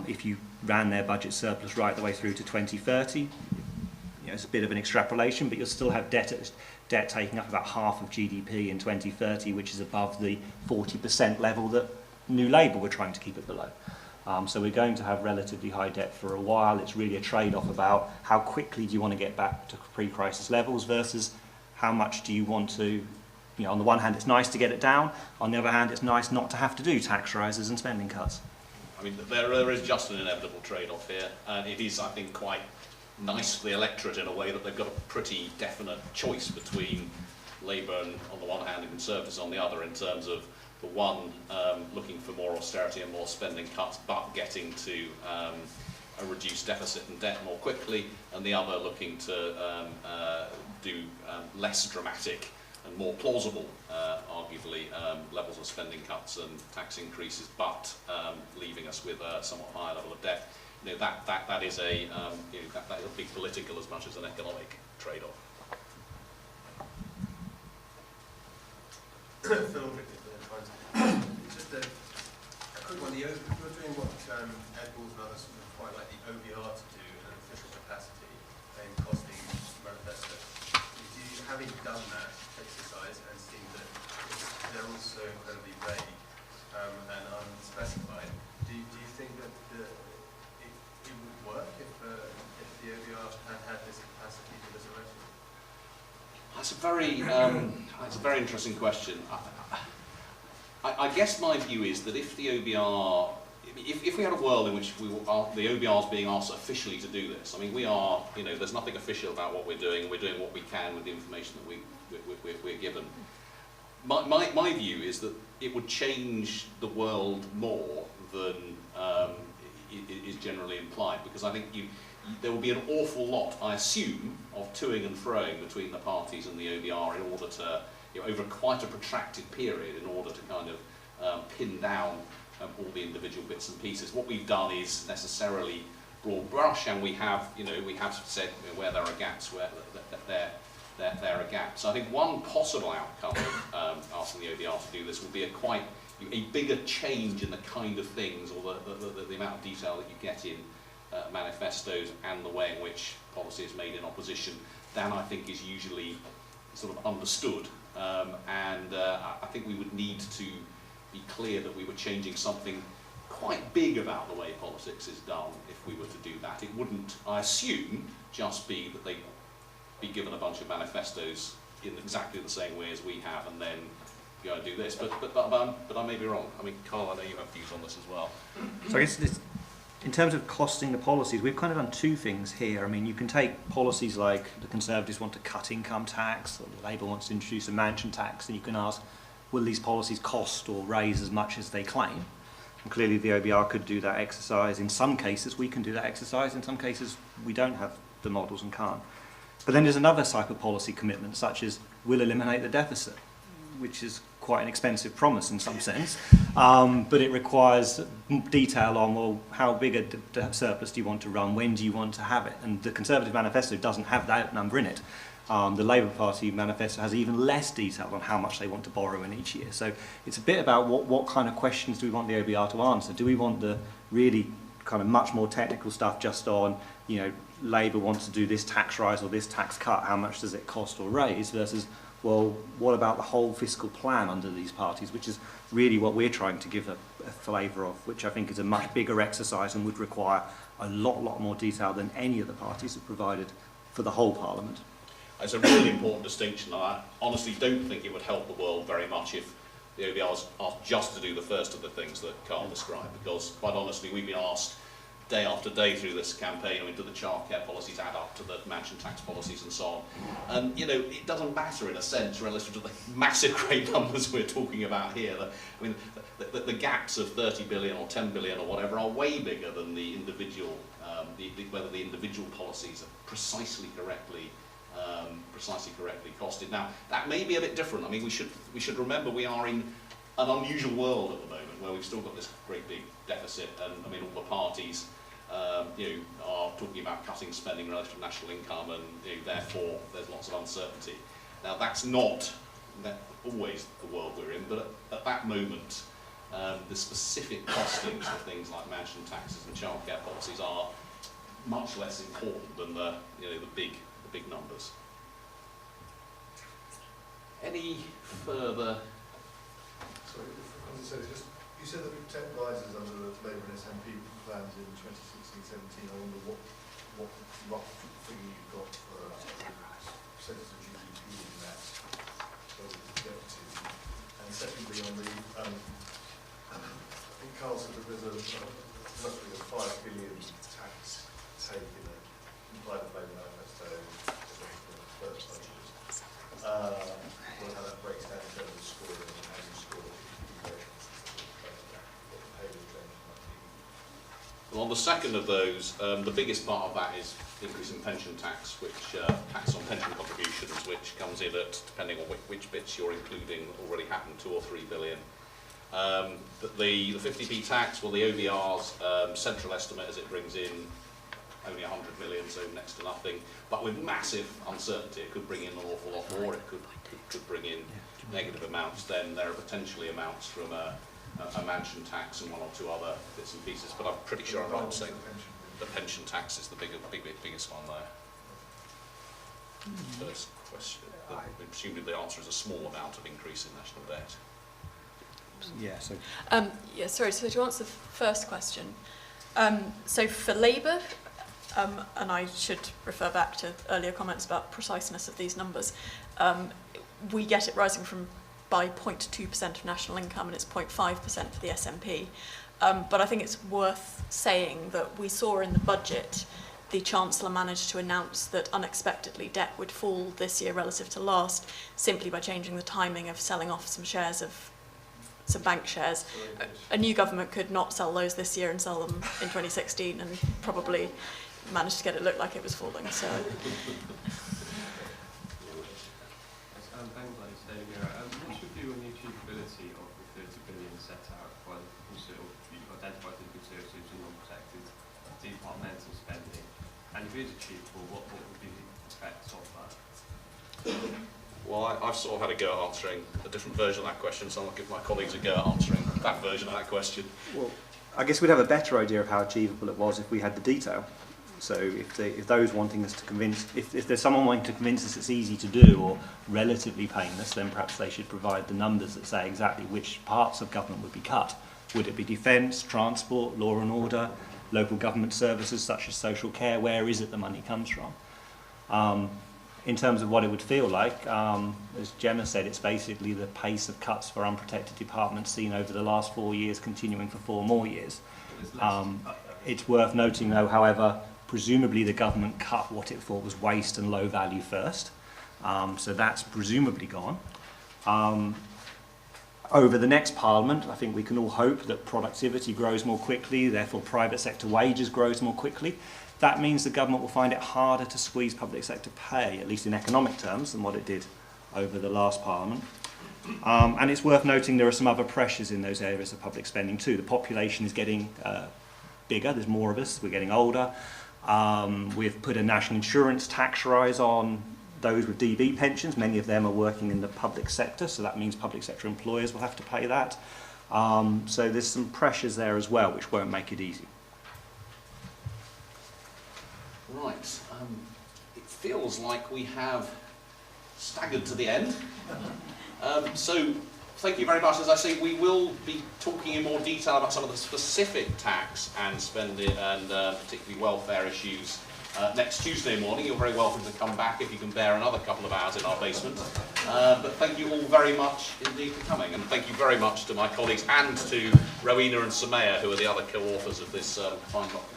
S10: if you ran their budget surplus right the way through to 2030, it's a bit of an extrapolation, but you'll still have debt debt taking up about half of GDP in 2030, which is above the 40% level that New Labour were trying to keep it below. So we're going to have relatively high debt for a while. It's really a trade-off about how quickly do you want to get back to pre-crisis levels versus how much do you want to, on the one hand it's nice to get it down, on the other hand it's nice not to have to do tax rises and spending cuts.
S1: I mean, there is just an inevitable trade-off here, and it is, I think, quite nice for the electorate in a way that they've got a pretty definite choice between Labour on the one hand and Conservatives on the other, in terms of the one looking for more austerity and more spending cuts but getting to a reduced deficit and debt more quickly, and the other looking to do less dramatic and more plausible, arguably, levels of spending cuts and tax increases, but leaving us with a somewhat higher level of debt. That is a that is a big political as much as an economic trade-off.
S13: Just a quick one. You're doing what Ed Balls and others would quite like the OBR to do in an official capacity in costing manifestos. Having done that exercise and seen that they're also incredibly vague and unspecified, do you think that it would work if the OBR had this capacity to this election?
S1: That's a very interesting question. I guess my view is that if the OBR, if we had a world in which the OBR is being asked officially to do this, I mean, we are, there's nothing official about what we're doing. We're doing what we can with the information that we're given. My view is that it would change the world more than is generally implied, because I think there will be an awful lot, I assume, of toing and froing between the parties and the OBR in order to, over quite a protracted period, in order to kind of pin down all the individual bits and pieces. What we've done is necessarily broad brush, and we have said where there are gaps, where there are gaps. I think one possible outcome of asking the OBR to do this would be a bigger change in the kind of things, or the amount of detail that you get in manifestos and the way in which policy is made in opposition than I think is usually sort of understood. I think we would need to be clear that we were changing something quite big about the way politics is done if we were to do that. It wouldn't, I assume, just be that they'd be given a bunch of manifestos in exactly the same way as we have and then go and do this. But I may be wrong. I mean, Carl, I know you have views on this as well.
S10: So I guess in terms of costing the policies, we've kind of done two things here. I mean, you can take policies like the Conservatives want to cut income tax, or the Labour wants to introduce a mansion tax, and you can ask, will these policies cost or raise as much as they claim? And clearly the OBR could do that exercise. In some cases we can do that exercise, in some cases we don't have the models and can't. But then there's another type of policy commitment, such as we'll eliminate the deficit, which is quite an expensive promise in some sense, but it requires detail on, well, how big a surplus do you want to run, when do you want to have it? And the Conservative manifesto doesn't have that number in it. The Labour Party manifesto has even less detail on how much they want to borrow in each year. So it's a bit about what kind of questions do we want the OBR to answer? Do we want the really kind of much more technical stuff just on, Labour wants to do this tax rise or this tax cut, how much does it cost or raise, versus, well, what about the whole fiscal plan under these parties, which is really what we're trying to give a flavour of, which I think is a much bigger exercise and would require a lot more detail than any of the parties have provided for the whole Parliament.
S1: It's a really important distinction. I honestly don't think it would help the world very much if the OBR was asked just to do the first of the things that Carl described, because quite honestly we've been asked day after day through this campaign, do the childcare policies add up to the mansion tax policies and so on? And, it doesn't matter in a sense relative to the massive great numbers we're talking about here. The gaps of 30 billion or 10 billion or whatever are way bigger than the individual, whether the individual policies are precisely correctly costed. Now, that may be a bit different. I mean, we should remember we are in an unusual world at the moment where we've still got this great big deficit, and all the parties are talking about cutting spending relative to national income, and therefore there's lots of uncertainty. Now, that's not always the world we're in, but at that moment, the specific costings of things like mansion taxes and childcare policies are much less important than the big numbers. Any further?
S14: Sorry, as I said, you said that we protect rises under the Labour and SNP plans in 2016-17. I wonder what rough figure you've got for percentage of GDP in that, so we can get to. And secondly, on the, I think Carl said that there's must be a 5 billion tax take in the implied Labour manifesto for the first budget. How that breaks down in terms of scoring and how you score it, what the payment change might be.
S1: Well, on the second of those, the biggest part of that is the increase in pension tax, which tax on pension contributions, which comes in at, depending on which bits you're including, already happened 2 or 3 billion. The 50p tax, well, the OBR's central estimate as it brings in only 100 million, so next to nothing, but with massive uncertainty. It could bring in an awful lot more, it could bring in negative amounts. Then there are potentially amounts from a mansion tax and 1 or 2 other bits and pieces, but I'm pretty sure I'm right in saying the pension tax is the biggest one there. First question, presumably the answer is a small amount of increase in national debt.
S10: Yeah, so.
S3: Yeah, sorry, so to answer the first question, so for Labour, and I should refer back to earlier comments about preciseness of these numbers, we get it rising by 0.2% of national income, and it's 0.5% for the SNP. But I think it's worth saying that we saw in the budget the Chancellor managed to announce that unexpectedly debt would fall this year relative to last, simply by changing the timing of selling off some shares of some bank shares. A new government could not sell those this year and sell them in 2016 and probably managed to get it look like it was falling. So.
S4: What's your view on the achievability of the 30 billion set out by the you've identified the Conservatives and non-protected departmental spending? And if it is achievable, what would be the effects of that?
S1: Well, I've sort of had a go at answering a different version of that question, so I'll give my colleagues a go at answering that version of that question.
S10: Well, I guess we'd have a better idea of how achievable it was if we had the detail. So if those wanting us to convince, if there's someone wanting to convince us it's easy to do or relatively painless, then perhaps they should provide the numbers that say exactly which parts of government would be cut. Would it be defence, transport, law and order, local government services such as social care? Where is it the money comes from? In terms of what it would feel like, as Gemma said, it's basically the pace of cuts for unprotected departments seen over the last 4 years, continuing for 4 more years. It's worth noting, though, however, presumably the government cut what it thought was waste and low value first. So that's presumably gone. Over the next Parliament, I think we can all hope that productivity grows more quickly, therefore private sector wages grows more quickly. That means the government will find it harder to squeeze public sector pay, at least in economic terms, than what it did over the last Parliament. And it's worth noting there are some other pressures in those areas of public spending too. The population is getting bigger, there's more of us, we're getting older. We've put a national insurance tax rise on those with DB pensions. Many of them are working in the public sector, so that means public sector employers will have to pay that. So there's some pressures there as well, which won't make it easy.
S1: Right, it feels like we have staggered to the end. So thank you very much. As I say, we will be talking in more detail about some of the specific tax and spending and particularly welfare issues next Tuesday morning. You're very welcome to come back if you can bear another couple of hours in our basement. But thank you all very much indeed for coming, and thank you very much to my colleagues and to Rowena and Samaya, who are the other co-authors of this fine document.